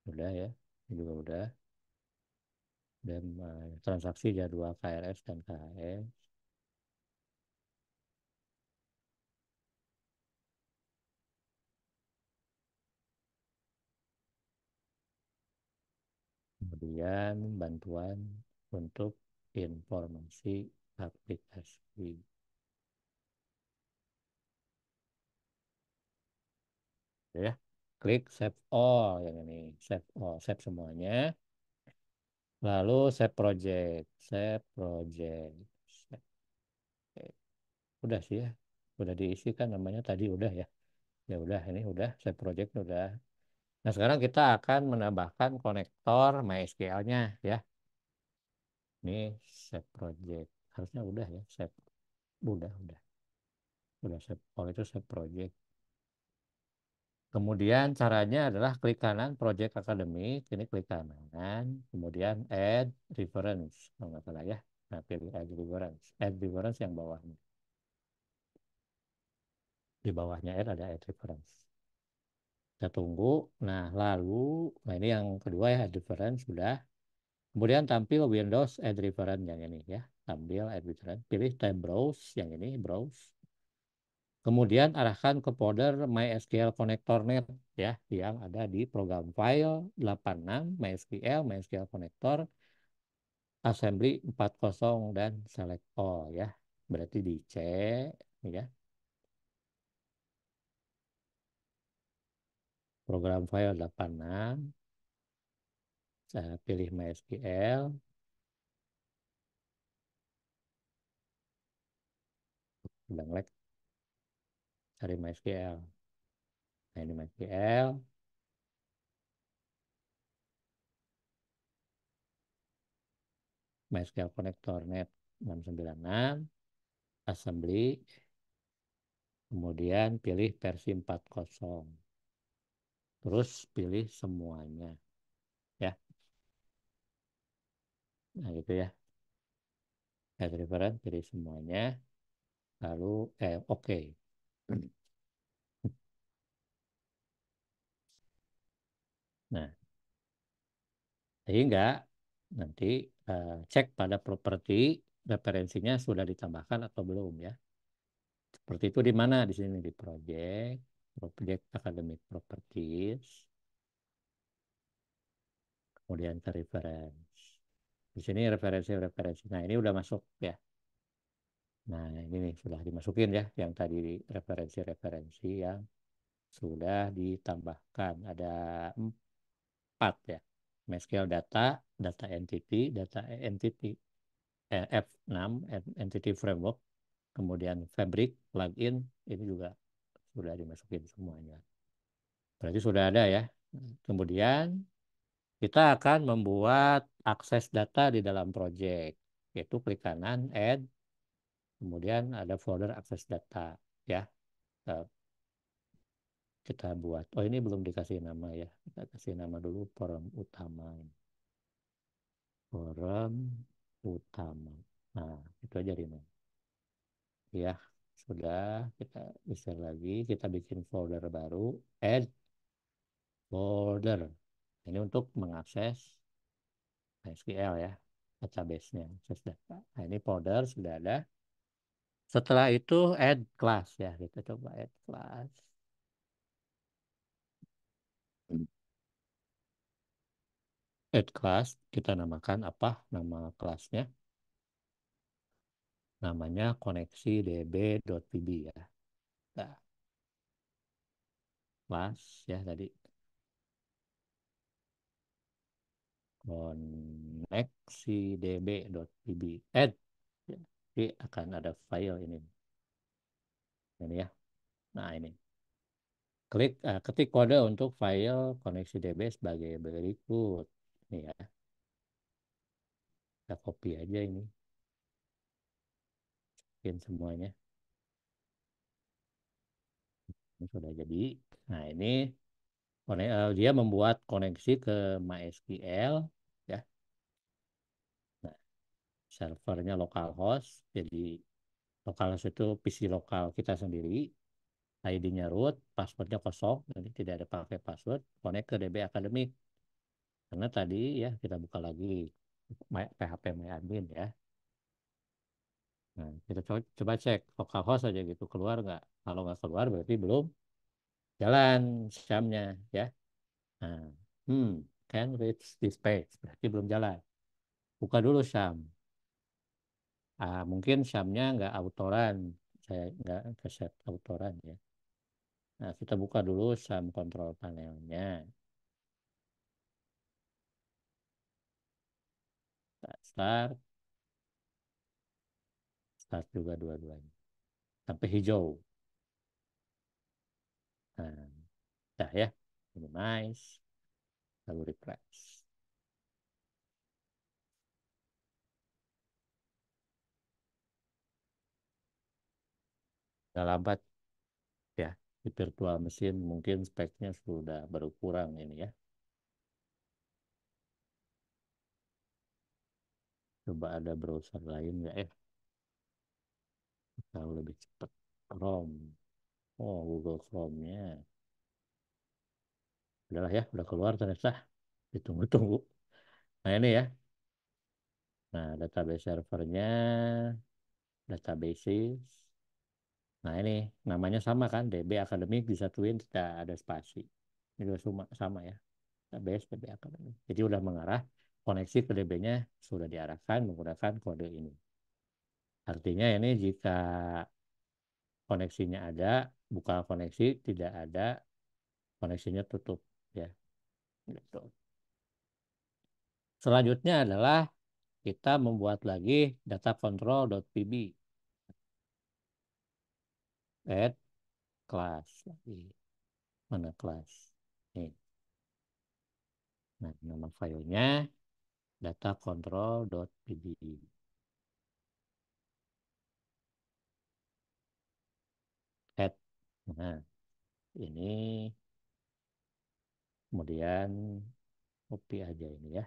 Udah ya, ini juga udah. Dan transaksi jadwal KRS dan KHS. Kemudian bantuan untuk informasi aplikasi. Ya, klik save all yang ini, save all, save semuanya. Lalu save project, save project. Save. Udah sih ya, udah diisi kan namanya tadi udah ya. Ya udah ini udah save project udah. Nah, sekarang kita akan menambahkan konektor MySQL-nya ya. Ini save project. Harusnya udah ya, save. Udah. Udah save all itu save project. Kemudian caranya adalah klik kanan Project Academic, ini klik kanan, kemudian Add Reference, kalau nggak salah ya. Nah, pilih Add Reference yang bawahnya. Di bawahnya Add ada Add Reference. Kita tunggu. Nah, nah ini yang kedua ya, Add Reference sudah. Kemudian tampil Windows Add Reference yang ini ya. Tampil Add Reference, pilih Tab Browse yang ini, Browse. Kemudian arahkan ke folder MySQL Connector Net ya yang ada di program file 86 MySQL Connector assembly 40 dan select all ya. Berarti di C ya. Program file 86 saya pilih MySQL udah like cari MySQL. Nah, ini MySQL Connector Net 696 assembly kemudian pilih versi 40 terus pilih semuanya ya. Nah gitu ya, add reference pilih semuanya lalu oke. Nah sehingga nanti cek pada properti referensinya sudah ditambahkan atau belum ya. Seperti itu di mana? Di sini di project academic properties, kemudian ke reference. Di sini referensi. Nah, ini udah masuk ya. Nah, ini nih sudah dimasukin ya yang tadi referensi-referensi yang sudah ditambahkan. Ada 4 ya. MySQL data, data entity, F6 Entity Framework, kemudian Fabric plugin ini juga sudah dimasukin semuanya. Berarti sudah ada ya. Kemudian kita akan membuat akses data di dalam project, yaitu klik kanan Add, kemudian ada folder akses data ya. Eh, Kita buat. Oh, ini belum dikasih nama ya. Kita kasih nama dulu forum utama. Forum utama. Nah, itu aja Rino. Ya, sudah kita bisa lagi. Kita bikin folder baru. Add folder. Ini untuk mengakses SQL ya. Database-nya. Akses data. Nah, ini folder sudah ada. Setelah itu add class ya. Kita coba add class. Add class. Kita namakan apa nama kelasnya? Namanya koneksi db.pb ya. Nah, kelas ya tadi koneksi db.pb add ya. Jadi akan ada file ini ya. Nah ini ketik kode untuk file koneksi db sebagai berikut. Ini ya, kita copy aja ini, bikin semuanya. Ini sudah jadi. Nah ini dia membuat koneksi ke MySQL ya. Nah, servernya localhost, jadi localhost itu PC lokal kita sendiri, ID-nya root, passwordnya kosong, jadi tidak ada pakai password, connect ke DB Academic. Karena tadi ya kita buka lagi PHP MyAdmin ya. Nah, kita coba cek localhost aja gitu, keluar nggak? Kalau nggak keluar berarti belum jalan SAM-nya ya. Nah, hmm, can reach this page, berarti belum jalan. Buka dulu SAM. Mungkin SAM-nya nggak autoran, saya nggak ke set autoran ya. Nah, kita buka dulu SAM control panelnya. Start, start juga dua-duanya. Sampai hijau. Nah, dah ya. Minimize, lalu refresh. Udah lambat ya. Di virtual mesin mungkin speknya sudah berkurang ini ya. Coba ada browser lain nggak ya? Kalau lebih cepat. Chrome. Oh, Google Chrome-nya. Udahlah ya, udah keluar ternyata. Ditunggu-tunggu. Nah ini ya. Nah, database servernya, databases. Nah ini namanya sama kan, DB Academic disatuin tidak ada spasi. Ini juga sama ya, database DB Academic. Jadi udah mengarah, koneksi ke DB-nya sudah diarahkan menggunakan kode ini. Artinya ini jika koneksinya ada, buka koneksi, tidak ada, koneksinya tutup ya. Gitu. Selanjutnya adalah kita membuat lagi data control.pb, add class lagi. Mana kelas? Nih. Nah, nama filenya datacontrol.pd. Add. Nah, ini kemudian copy aja ini ya.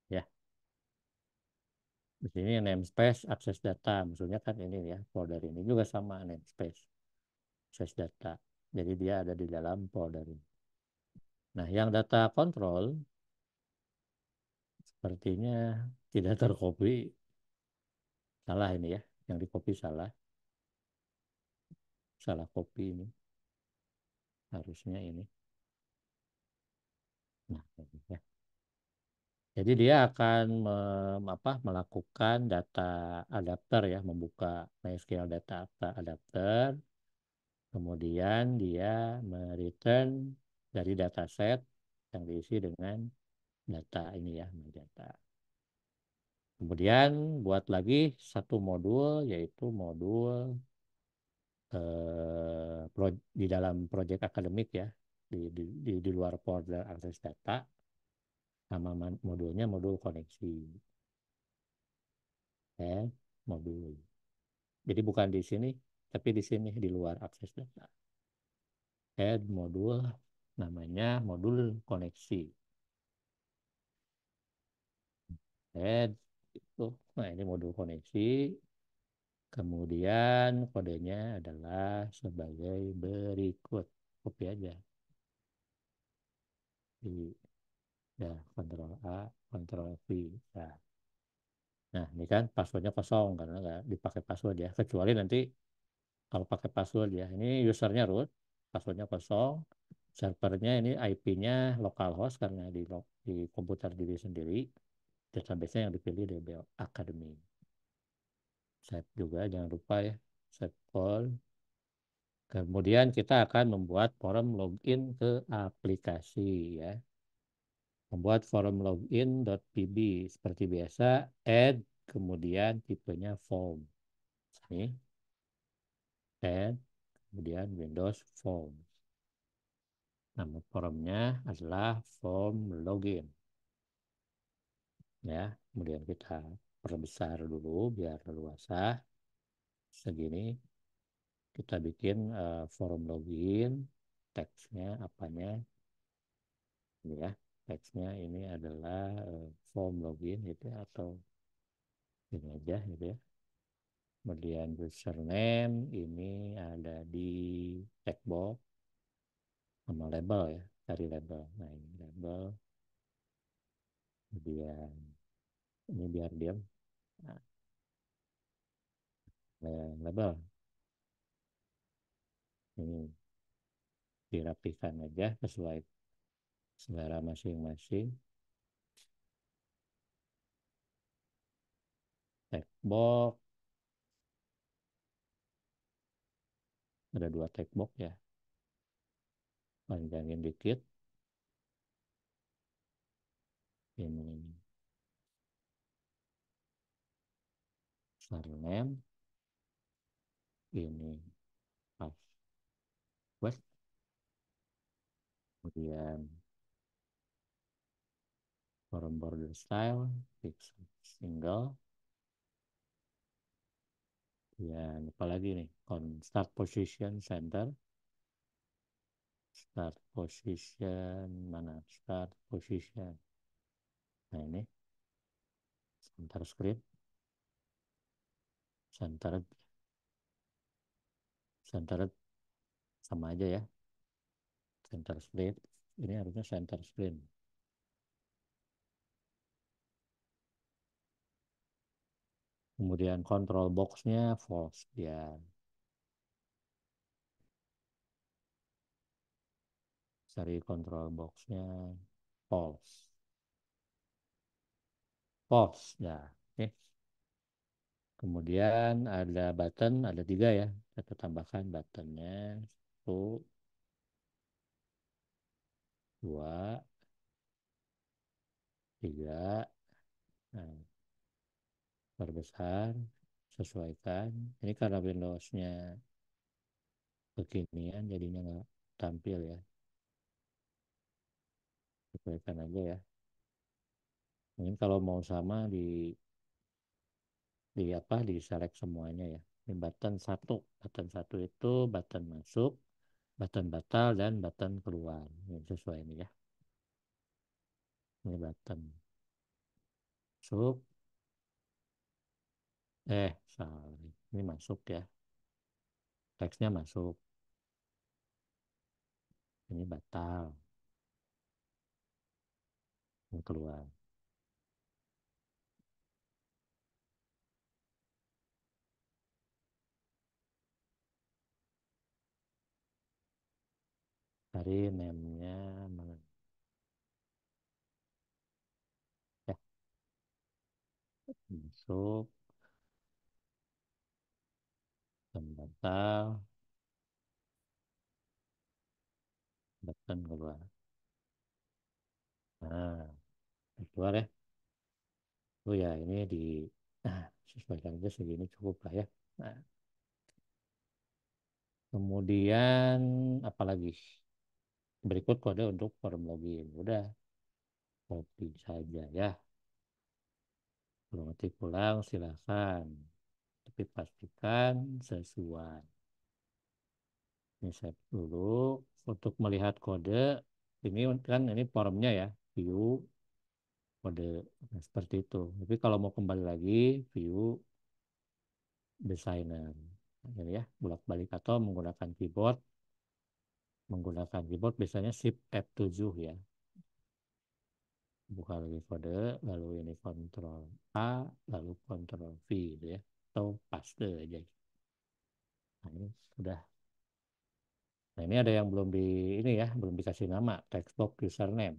Ya, di sini namespace akses data, maksudnya kan ini ya, folder ini juga sama namespace akses data. Jadi dia ada di dalam folder ini. Nah, yang data control sepertinya tidak tercopy. Salah ini ya, yang di copy salah. Salah copy ini. Harusnya ini. Nah, ini ya. Jadi dia akan melakukan data adapter ya, membuka MySQL data adapter, Kemudian dia mereturn dari dataset yang diisi dengan data ini ya, data. Kemudian buat lagi satu modul, yaitu modul di dalam proyek akademik ya, di luar folder akses data. Nama modulnya modul koneksi. Modul. Jadi bukan di sini, tapi di sini di luar akses data. Add modul, namanya modul koneksi. Add itu. Nah, ini modul koneksi. Kemudian kodenya adalah sebagai berikut. Copy aja. Di, ya, Ctrl A, Ctrl V. Nah, ini kan passwordnya kosong karena nggak dipakai password ya. Kecuali nanti kalau pakai password ya. Ini usernya root, passwordnya kosong. Servernya ini IP-nya localhost karena di komputer diri sendiri. Database-nya yang dipilih DB Academy. Save juga, jangan lupa ya. Save all. Kemudian kita akan membuat form login ke aplikasi ya. Membuat form login.pb seperti biasa, add, kemudian tipenya form. Ini, add, kemudian Windows Form. Nama formnya adalah form login. Ya, kemudian kita perbesar dulu biar luasa. Segini kita bikin form login, teksnya apanya ini ya. Teksnya ini adalah form login gitu ya, atau ini aja gitu ya. Kemudian username ini ada di text box sama label ya, cari label. Nah, ini label. Kemudian ini biar diam. Nah, label ini dirapikan aja sesuai selera masing-masing. Text box ada 2 text box ya, panjangin dikit. Ini username, ini password, kemudian form border style fix single, dan apalagi nih start position center, start position mana, start position. Nah, ini center screen, center center sama aja ya, center screen. Ini harusnya center screen. Kemudian control box-nya false ya. Cari control box-nya false. False ya. Oke. Kemudian ada button, ada 3 ya. Kita tambahkan buttonnya 1, 2, 3. Nah, perbesar, sesuaikan. Ini karena Windows-nya kekinian jadinya nggak tampil ya. Sesuaikan aja ya. Mungkin kalau mau sama di select semuanya ya. Ini button 1 itu button masuk, button batal, dan button keluar. Ini sesuai ini ya. Ini button masuk, salah, ini masuk ya, teksnya masuk, ini batal, ini keluar. Cari name-nya mana ya, masuk dan batal, button keluar. Nah, keluar ya. Oh ya, ini di sesuaikan aja segini cukup lah ya. Nah, kemudian apalagi? Berikut kode untuk form login. Udah, copy saja ya. Kalau ngetik pulang silakan. Tapi pastikan sesuai. Ini save dulu. Untuk melihat kode, ini kan ini formnya ya. View kode. Nah, seperti itu. Tapi kalau mau kembali lagi, view designer. Nah, ini ya, bolak-balik atau menggunakan keyboard. Menggunakan keyboard biasanya Shift F7 ya. Buka lagi kode, lalu ini Ctrl A, lalu Ctrl V gitu ya. Atau paste aja. Nah, ini sudah. Nah, ini ada yang belum di ini ya, belum dikasih nama, textbox username.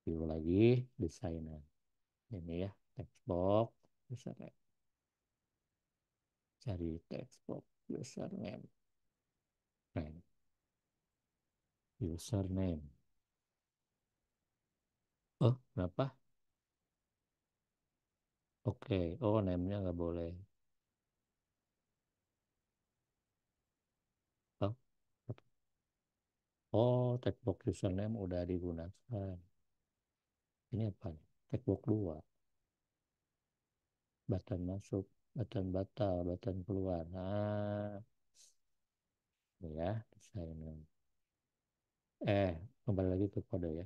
View lagi, designer. Ini ya, textbox username. Cari textbox username. Nah, username. Oh, kenapa? Oke, oh name-nya nggak boleh. Oh, oh textbox username udah digunakan. Ini apa nih? Textbox 2. Button masuk, button batal, button keluar. Nah, ini ya, designer. Kembali lagi ke kode ya.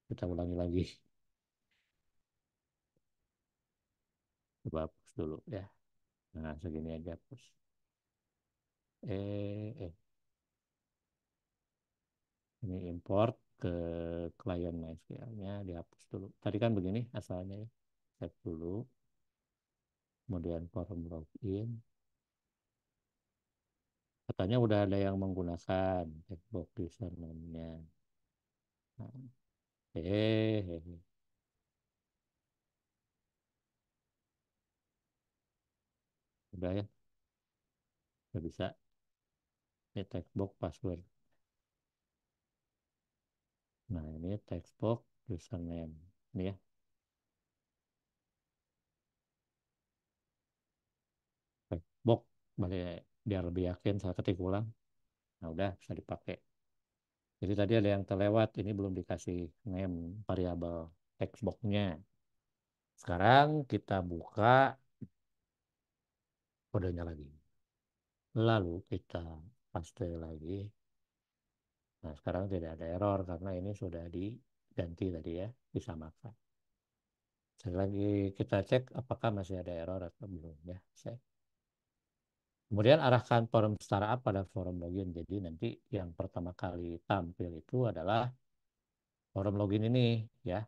Kita ulangi lagi. Coba hapus dulu ya. Nah, segini aja hapus. Eh, eh, ini import ke klien MySQL-nya dihapus dulu. Tadi kan begini asalnya ya. Save dulu. Kemudian form login. Katanya udah ada yang menggunakan checkbox username-nya. Nah, eh, eh, eh. Udah ya, udah bisa. Ini textbox password. Nah, ini textbox username. Ini ya, textbox. Balik biar lebih yakin saya ketik ulang. Nah, udah bisa dipakai. Jadi tadi ada yang terlewat, ini belum dikasih name variabel textbox-nya. Sekarang kita buka kodenya lagi. Lalu kita paste lagi. Nah, sekarang tidak ada error karena ini sudah diganti tadi ya, disamakan. Sekali lagi kita cek apakah masih ada error atau belum ya. Kemudian arahkan form startup pada forum login. Jadi nanti yang pertama kali tampil itu adalah forum login ini ya.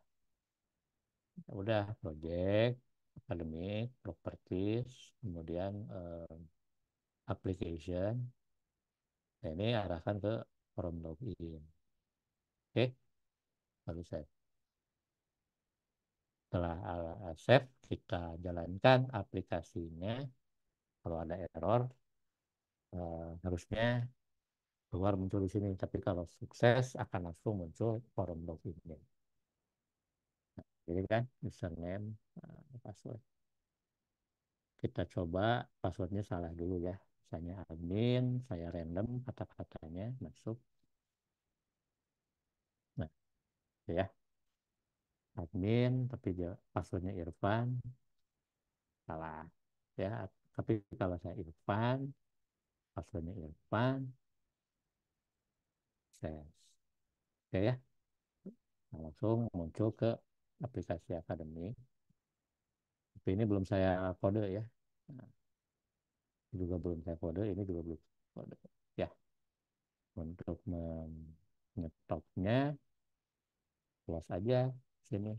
Udah project, academic, properties, kemudian application. Nah, ini arahkan ke forum login. Oke, lalu save. Setelah save, kita jalankan aplikasinya. Kalau ada error, harusnya keluar muncul di sini. Tapi kalau sukses, akan langsung muncul forum loginnya. Nah, jadi kan username, password. Kita coba passwordnya salah dulu ya. Misalnya admin, saya random kata-katanya masuk. Nah, ya admin, tapi dia passwordnya Irfan, salah. Ya, tapi kalau saya Irfan, passwordnya Irfan, saya oke ya. Nah, langsung muncul ke aplikasi akademik. Tapi ini belum saya kode ya. Nah, juga belum saya kode, ini juga belum kode. Ya, untuk menyetopnya, close aja sini.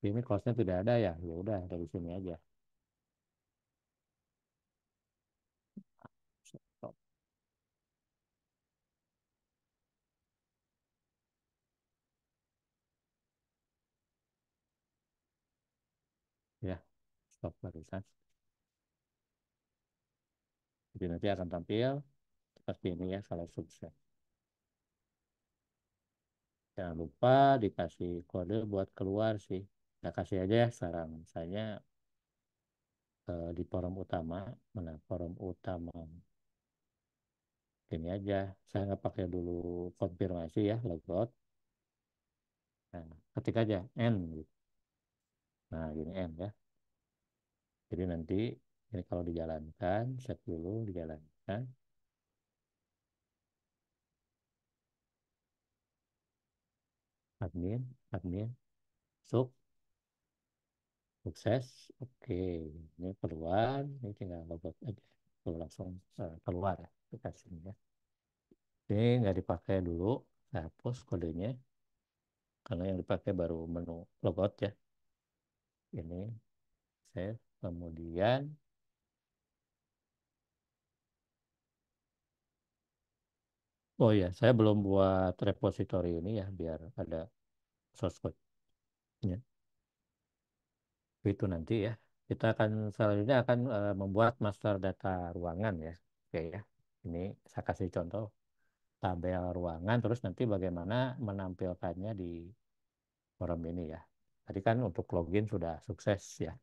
Ini close-nya tidak ada ya, ya udah dari sini aja. Stop. Ya, stop barisan. Jadi nanti akan tampil, seperti ini ya kalau sukses. Jangan lupa dikasih kode buat keluar sih. Nah, kasih aja ya sekarang. Misalnya di forum utama, mana forum utama ini aja. Saya nggak pakai dulu konfirmasi ya, logout. Nah, ketik aja N gitu. Nah, gini N ya. Jadi nanti ini kalau dijalankan, set dulu dijalankan. Admin, admin, sukses. Oke, ini keluar. Ini tinggal logout aja. Tuh, langsung keluar ya aplikasinya. Ini nggak dipakai dulu. Saya hapus kodenya. Karena yang dipakai baru menu logout ya. Ini save. Kemudian, oh ya, saya belum buat repository ini ya, biar ada source code-nya. Itu nanti ya. Kita akan selanjutnya akan membuat master data ruangan ya. Oke ya. Ini saya kasih contoh tabel ruangan, terus nanti bagaimana menampilkannya di forum ini ya. Tadi kan untuk login sudah sukses ya.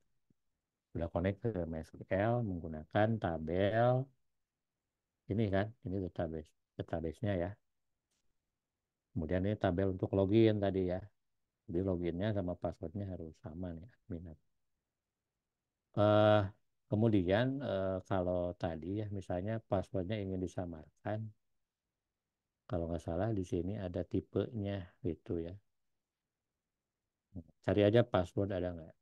Sudah connect ke MySQL menggunakan tabel ini kan. Ini database-nya ya. Kemudian ini tabel untuk login tadi ya. Jadi loginnya sama passwordnya harus sama nih admin. Eh, Kemudian kalau tadi ya misalnya passwordnya ingin disamarkan, kalau nggak salah di sini ada tipenya gitu ya. Cari aja password ada nggak?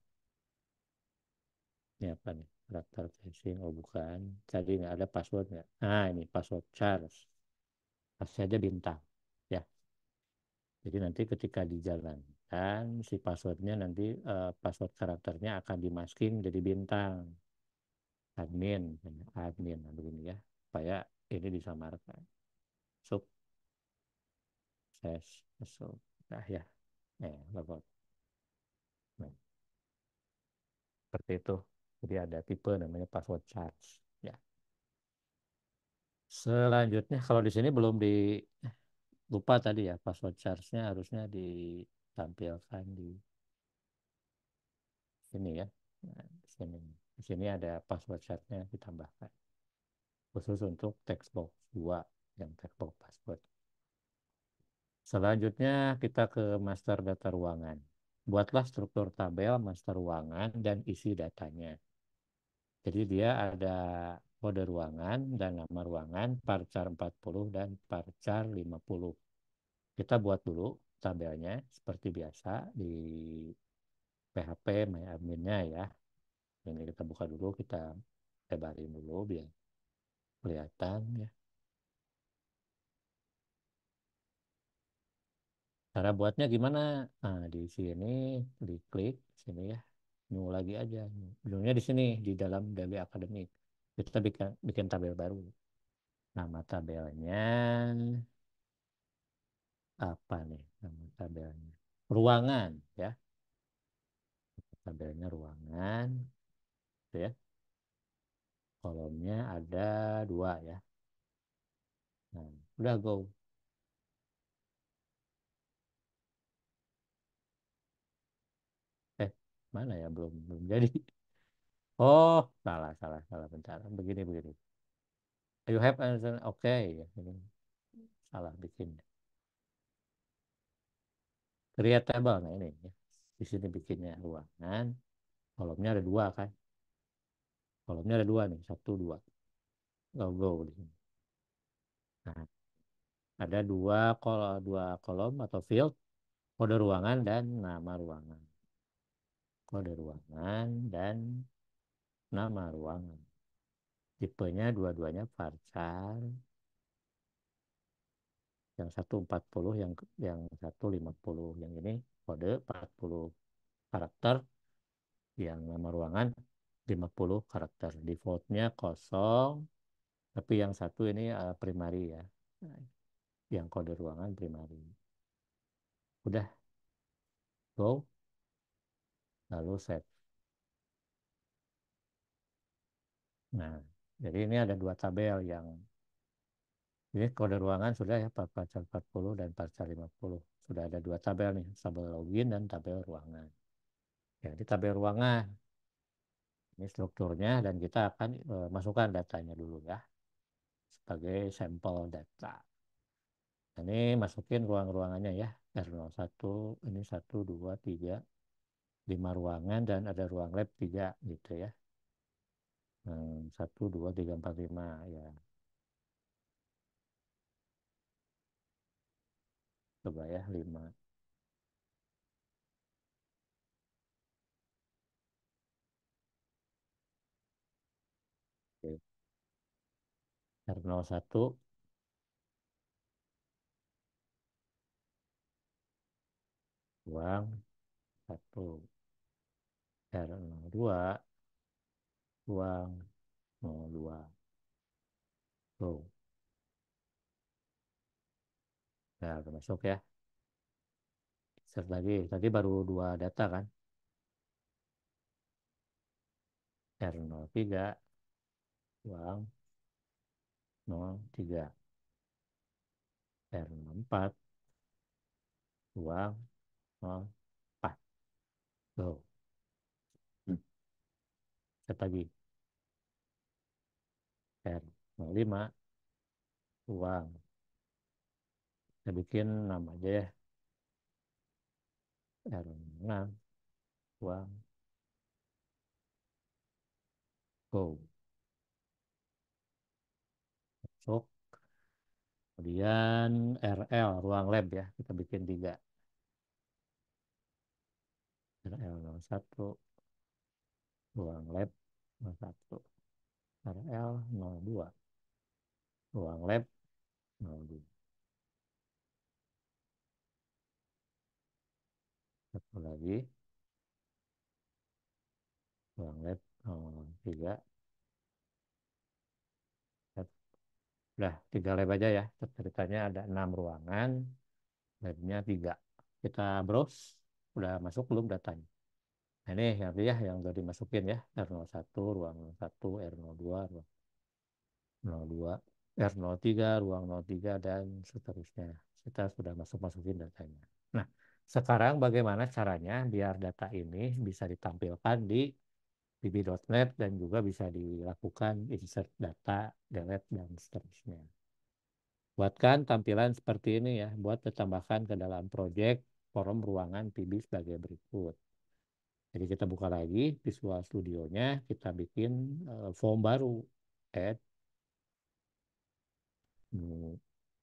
Ini apa nih? Karakter casing, oh bukan. Cari nggak ada password nggak? Nah ini password Charles. Kasih aja bintang. Ya, jadi nanti ketika dijalankan si passwordnya nanti password karakternya akan dimasking jadi bintang. Admin nah, begini ya supaya ini disamarkan sukses masuk nah ya logout nah, seperti itu jadi ada tipe namanya password charge ya selanjutnya kalau di sini belum di lupa tadi ya password charge-nya harusnya ditampilkan di sini ya nah, di sini ada password charge-nya ditambahkan khusus untuk text box 2 yang text box password. Selanjutnya kita ke master data ruangan. Buatlah struktur tabel master ruangan dan isi datanya. Jadi dia ada kode ruangan dan nama ruangan, varchar 40 dan varchar 50. Kita buat dulu tabelnya seperti biasa di PHP MyAdmin-nya ya. Ini kita buka dulu, kita lebarin dulu biar kelihatan ya. Cara buatnya gimana? Nah, di sini diklik sini ya. New lagi aja. Ujungnya di sini di dalam DB Akademik. Kita bikin bikin tabel baru. Nama tabelnya apa nih? Nama tabelnya ruangan ya. Tabelnya ruangan, gitu ya. Kolomnya ada 2 ya. Nah, udah go. Eh, mana ya? Belum belum jadi. Oh, salah salah salah bentar. Begini begini. You have answer. Oke ya. Ini salah bikin. Create table nah ini ya. Di sini bikinnya ruangan. Kolomnya ada 2 kan. Kolomnya ada 2 nih. Satu 2. Logo di sini. Nah, ada dua kolom atau field. Kode ruangan dan nama ruangan. Kode ruangan dan nama ruangan. Tipenya dua-duanya varchar. Yang satu 40, yang satu 50. Yang ini kode 40 karakter. Yang nama ruangan 50 karakter. Defaultnya kosong. Tapi yang satu ini primary ya. Yang kode ruangan primary. Udah, go. Lalu save. Nah, jadi ini ada 2 tabel yang Ini kode ruangan sudah ya, 4x40 dan 4x50. Sudah ada dua tabel nih, tabel login dan tabel ruangan. Ya, di tabel ruangan, ini strukturnya dan kita akan masukkan datanya dulu ya, sebagai sampel data. Ini masukin ruang-ruangannya ya, R01, ini 1, 2, 3, 5 ruangan dan ada ruang lab 3 gitu ya. 1, 2, 3, 4, 5 ya. Coba ya, 5. Oke. R01, ruang 1. R02, ruang 02. Tuh, nah udah masuk ya. Insert lagi, tadi baru dua data kan. R03, ruang 03. R04, ruang 04. Tuh, insert lagi. R05, ruang. Kita bikin nama aja ya. R6, ruang go. Masuk. Kemudian RL, ruang lab ya. Kita bikin 3. RL01, ruang lab 01. RL02, ruang lab 02. Satu lagi, ruang lab 03. Udah, 3 lab aja ya. Ceritanya ada 6 ruangan, labnya 3. Kita browse, udah masuk belum datanya? Nah, ini yang ya yang udah dimasukin ya. R01, ruang 01, R02, ruang 02, R03, ruang 03, dan seterusnya. Kita sudah masukin datanya. Nah, sekarang bagaimana caranya biar data ini bisa ditampilkan di VB.NET dan juga bisa dilakukan insert data, delete, dan seterusnya. Buatkan tampilan seperti ini ya, buat ditambahkan ke dalam project forum ruangan PB sebagai berikut. Jadi kita buka lagi Visual Studio-nya, kita bikin form baru, add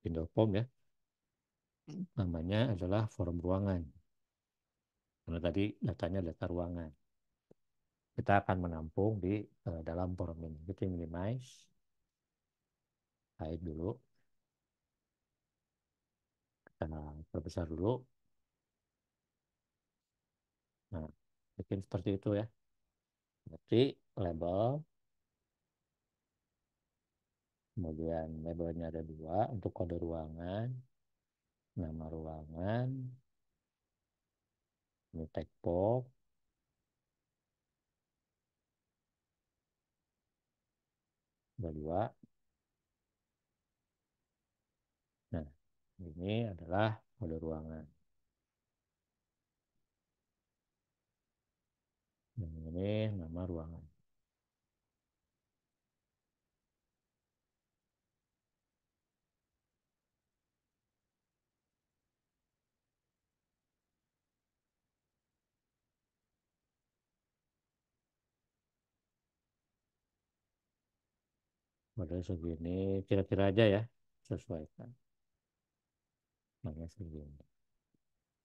window form ya, namanya adalah forum ruangan. Karena tadi datanya data ruangan. Kita akan menampung di dalam forum ini. Kita minimize, hide dulu, kita perbesar dulu. Nah, bikin seperti itu ya. Berarti label, kemudian labelnya ada 2 untuk kode ruangan, nama ruangan, ini tag box, ada 2. Nah, ini adalah kode ruangan. Dan ini nama ruangan. Model segini, kira-kira aja ya, sesuaikan. Namanya segini.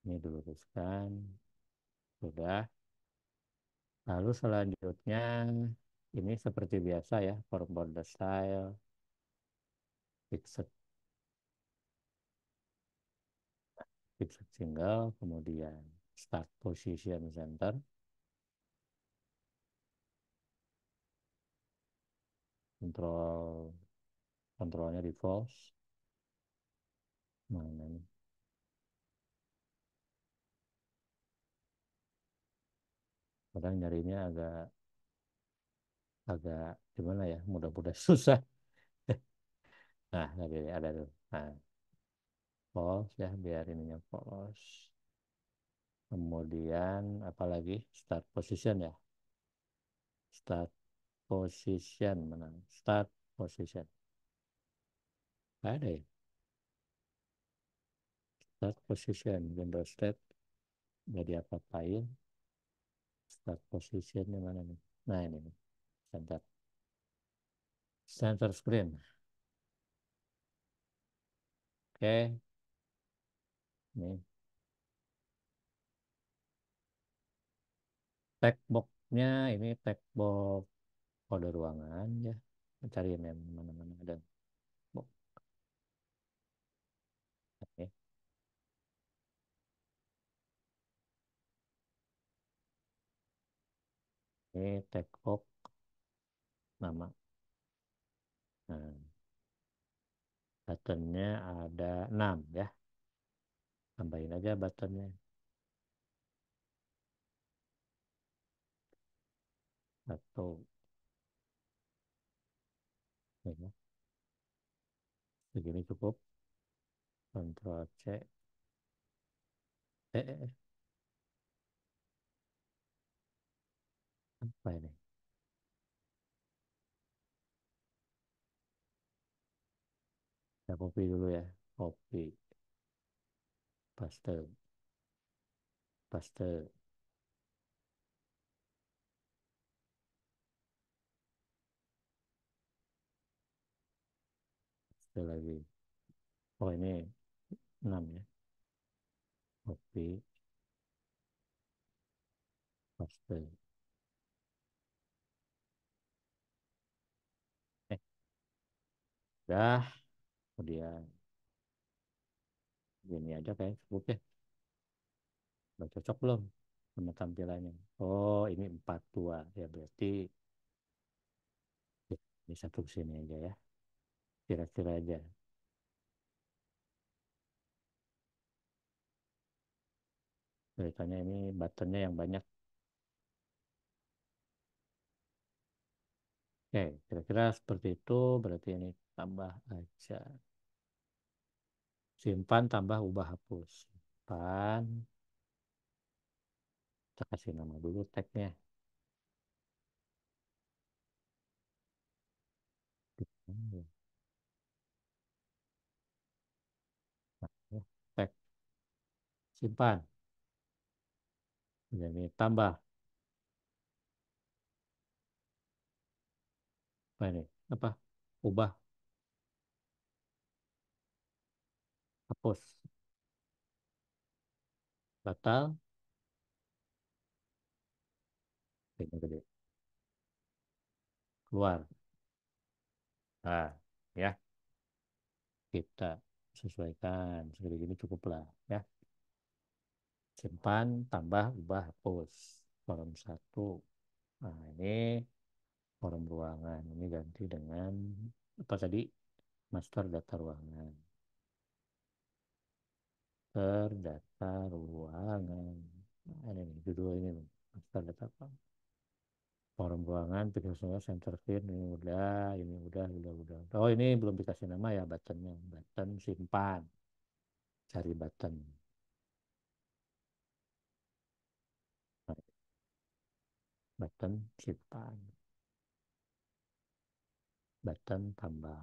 Ini diluruskan, sudah. Lalu selanjutnya, ini seperti biasa ya, form border style, fixed, fixed single, kemudian start position center, kontrolnya di false. Mana nih? Kadang nyarinya agak agak gimana ya, mudah-mudah susah. Nah, ada tuh. Nah, polos ya, biar ininya polos. Kemudian apalagi start position ya. Start position mana? Start position. Nggak ada ya. Start position Windows Tab nggak diapa-apain. Start position di mana nih? Nah ini nih. Center. Center screen. Oke. Nih. Text box-nya ini text box kode ruangan ya. Cari yang mana-mana ada box. Oke. Ini text box nama. Nah, buttonnya ada 6 ya. Tambahin aja buttonnya. Satu. Nih, ya. Segini cukup. Ctrl C. Eh, eh, eh. Apa ini? Kita copy dulu ya. Copy. Paste. Paste. Paste lagi. Oh ini 6 ya. Copy. Paste. Udah. Kemudian gini aja kayak cukup ya. Udah cocok belum sama tampilannya? Oh ini 42 ya berarti ya, ini satu sini aja ya. Kira-kira aja. Kelihatannya ini buttonnya yang banyak. Oke, kira-kira seperti itu. Berarti ini tambah aja. Simpan, tambah, ubah, hapus. Simpan. Kita kasih nama dulu tagnya. Nah, ya, tag. Simpan. Jadi tambah. Apa ini? Apa? Ubah, hapus. Batal. Ini gede. Keluar. Nah, ya. Kita sesuaikan. Segini-gini cukup lah. Ya. Simpan, tambah, ubah, hapus. Kolom satu. Nah, ini forum ruangan. Ini ganti dengan apa tadi? Master data ruangan. Terdata ruangan. Nah, ini nih, judul ini nih. Master data ruangan. Forum ruangan, pixelnya center screen, ini udah. Oh, ini belum dikasih nama ya buttonnya. Button simpan. Cari button. Nah, button simpan. Button tambah.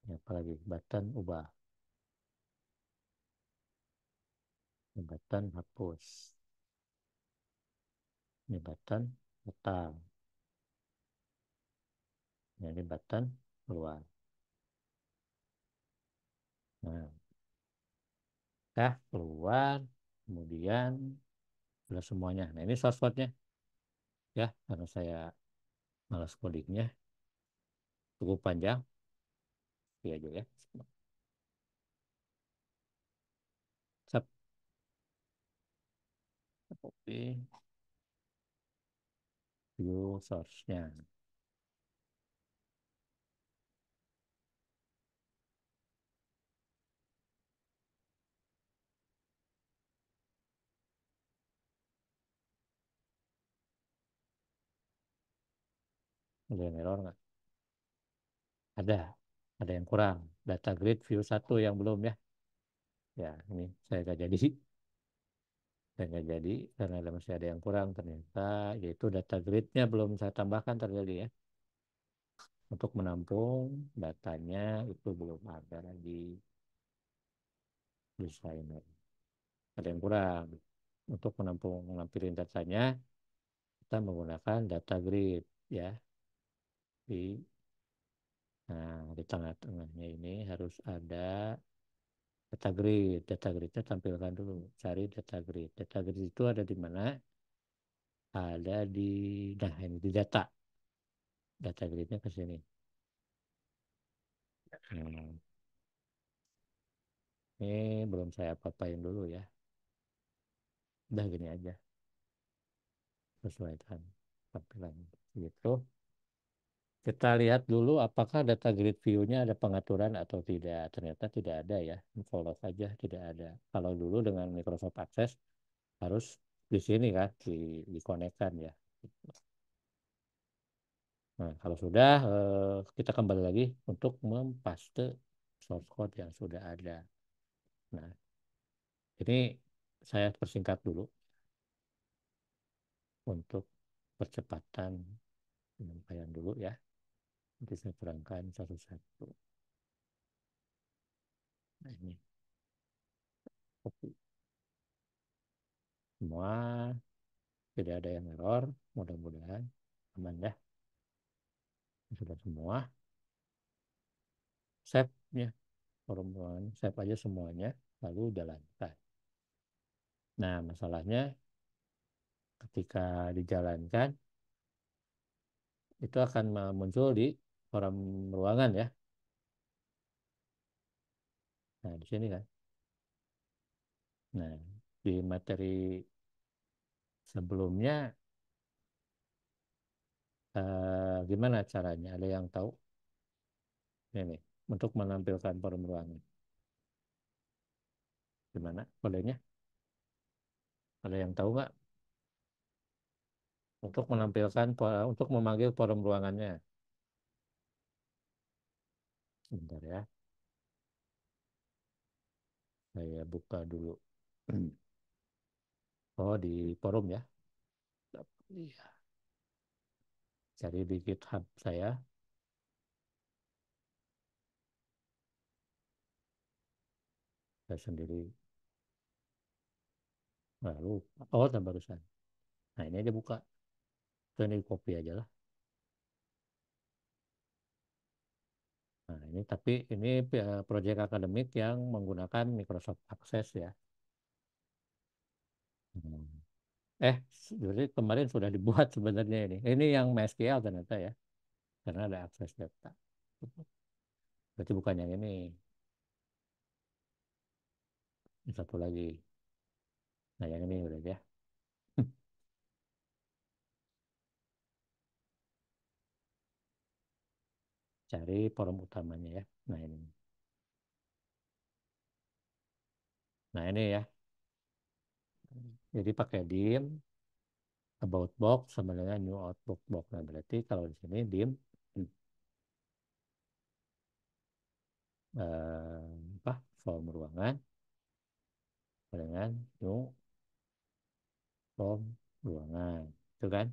Ini apa lagi? Button ubah. Ini button hapus. Ini button total. Ini button keluar. Nah, dah keluar. Kemudian sudah semuanya. Nah, ini source code-nya ya, karena saya malas codingnya cukup panjang. Ya aja ya. Sub copy view source-nya. Ada yang error nggak? Ada, ada yang kurang. Data grid view 1 yang belum ya. Ya, ini saya nggak jadi. Saya nggak jadi karena masih ada yang kurang ternyata, yaitu data gridnya belum saya tambahkan terjadi ya. Untuk menampung datanya itu belum ada lagi desainer. Ada yang kurang. Untuk menampung menampilkan datanya, kita menggunakan data grid ya. Di di tengah-tengahnya ini harus ada data grid. Data gridnya tampilkan dulu. Cari data grid. Data grid itu ada di mana? Ada di, nah ini di data. Data gridnya ke sini. Hmm, ini belum saya apa-apain dulu ya. Udah gini aja. Sesuaikan tampilan gitu. Kita lihat dulu apakah data grid view-nya ada pengaturan atau tidak. Ternyata tidak ada ya. Follow saja tidak ada. Kalau dulu dengan Microsoft Access harus di sini kan, dikonekkan ya. Nah, kalau sudah kita kembali lagi untuk mempaste source code yang sudah ada. Nah, ini saya persingkat dulu untuk percepatan penyampaian dulu ya. Nanti saya terangkan satu-satu. Nah, ini copy. Semua tidak ada yang error, mudah-mudahan aman ya. Sudah semua. Save ya, formulaan save aja semuanya, lalu jalankan. Nah, masalahnya ketika dijalankan itu akan muncul di forum ruangan ya. Nah, di sini kan. Nah, di materi sebelumnya gimana caranya? Ada yang tahu? Ini untuk menampilkan forum ruangan. Gimana kodenya? Ada yang tahu nggak? Untuk menampilkan, untuk memanggil forum ruangannya. Bentar ya, saya buka dulu. Oh, di forum ya. Iya. Cari di GitHub saya sendiri. Lalu, oh, dan barusan. Nah, ini aja buka. So, ini copy aja lah. Nah, ini tapi ini proyek akademik yang menggunakan Microsoft Access ya. Hmm. Jadi kemarin sudah dibuat sebenarnya ini. Ini yang MySQL ternyata ya, karena ada akses data. Berarti bukan yang ini. Ini satu lagi. Nah, yang ini udah ya. Cari forum utamanya ya. Nah, ini. Nah, ini ya. Jadi pakai dim about box sama dengan new outlook box. Nah, berarti kalau di sini dim apa form ruangan dengan new form ruangan. Itu kan?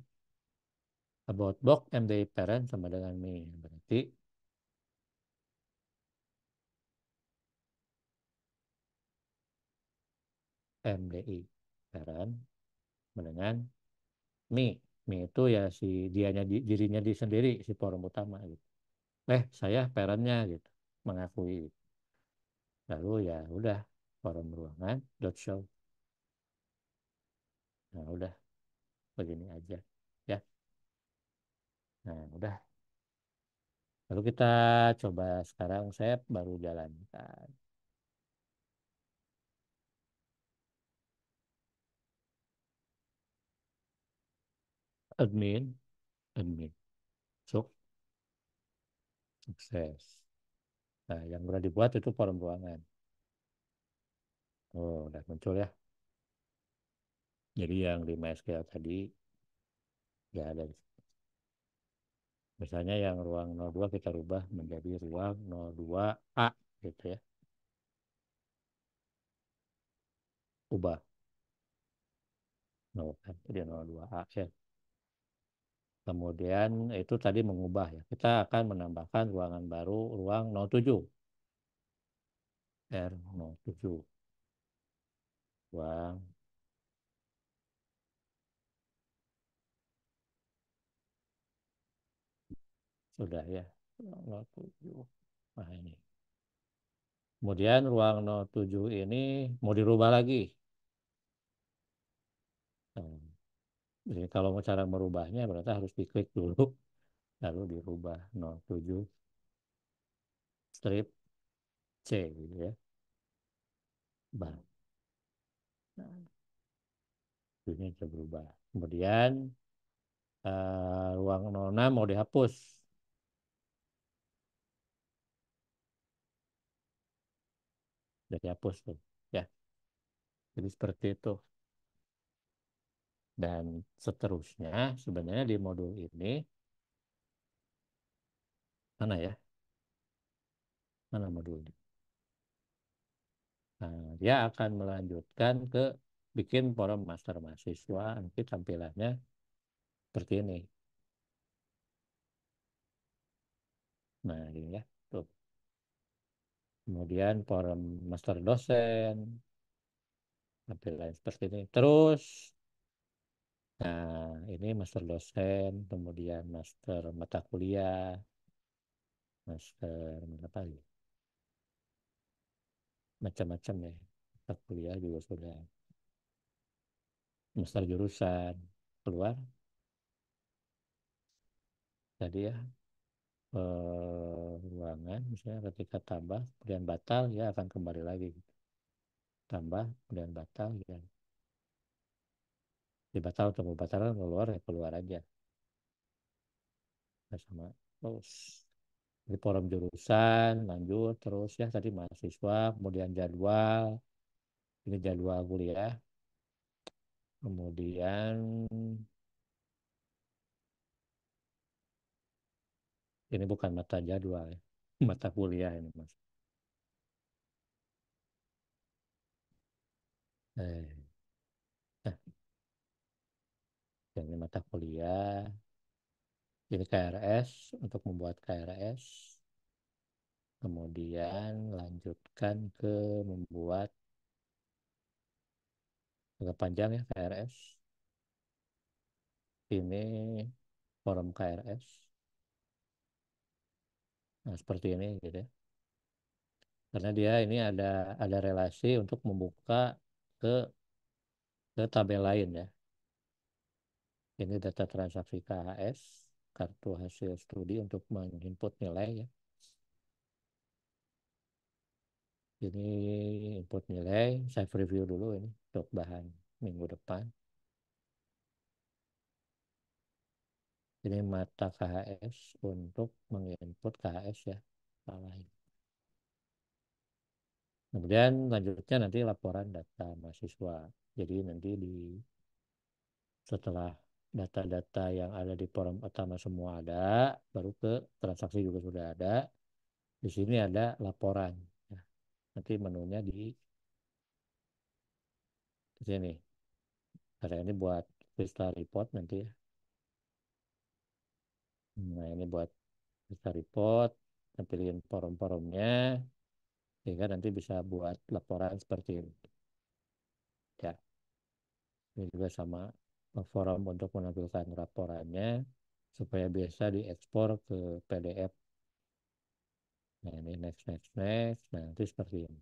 About box MDI parent sama dengan me. Berarti MDI parent sama dengan me. Me itu ya si dianya dirinya di sendiri si forum utama gitu. Saya parentnya gitu, mengakui. Lalu ya udah forum ruangan dot show. Nah, udah begini aja ya. Nah, udah. Lalu kita coba sekarang saya baru jalankan. Admin, admin. Sukses. Nah, yang udah dibuat itu forum ruangan. Oh, udah muncul ya. Jadi yang di MySQL tadi nggak ada. Misalnya yang ruang 02 kita rubah menjadi ruang 02A gitu ya. Ubah 0 kan jadi 02A ya. Kemudian itu tadi mengubah ya. Kita akan menambahkan ruangan baru ruang 07. R07. Ruang sudah ya. Ruang 07. Nah ini. Kemudian ruang 07 ini mau dirubah lagi. Nah, jadi kalau mau cara merubahnya berarti harus diklik dulu lalu dirubah 07 strip C gitu ya. Bah. Nah, ini bisa berubah. Kemudian ruang 06 mau dihapus. Sudah dihapus tuh. Ya, jadi seperti itu. Dan seterusnya sebenarnya di modul ini mana ya? Mana modulnya? Nah, dia akan melanjutkan ke bikin forum master mahasiswa. Nanti tampilannya seperti ini. Nah, ini ya. Tuh. Kemudian forum master dosen. Tampilan seperti ini. Terus, nah ini master dosen, kemudian master mata kuliah, master apa lagi? Macam-macam ya. Mata kuliah juga sudah. Master jurusan keluar tadi ya. Ruangan misalnya ketika tambah kemudian batal ya akan kembali lagi tambah kemudian batal ya dibatal atau mau batal keluar ya keluar aja nah, sama terus di forum jurusan lanjut terus ya tadi mahasiswa kemudian jadwal ini jadwal kuliah kemudian ini bukan mata jadwal ya mata kuliah ini mas eh, nah, ini mata kuliah ini KRS untuk membuat KRS kemudian lanjutkan ke membuat agak panjang ya KRS ini forum KRS nah seperti ini gitu ya karena dia ini ada relasi untuk membuka ke ke tabel lain ya ini data transaksi KHS kartu hasil studi untuk menginput nilai ya ini input nilai saya review dulu ini untuk bahan minggu depan ini mata KHS untuk menginput KHS ya salah ini. Kemudian lanjutnya nanti laporan data mahasiswa. Jadi nanti setelah data-data yang ada di forum utama semua ada, baru ke transaksi juga sudah ada. Di sini ada laporan. Ya, nanti menunya di sini. Karena ini buat crystal report nanti ya. Nah ini buat crystal report, tampilin forum-forumnya, sehingga nanti bisa buat laporan seperti ini. Ya, ini juga sama forum untuk menampilkan laporannya supaya bisa diekspor ke PDF. Nah ini next. Nah nanti seperti ini.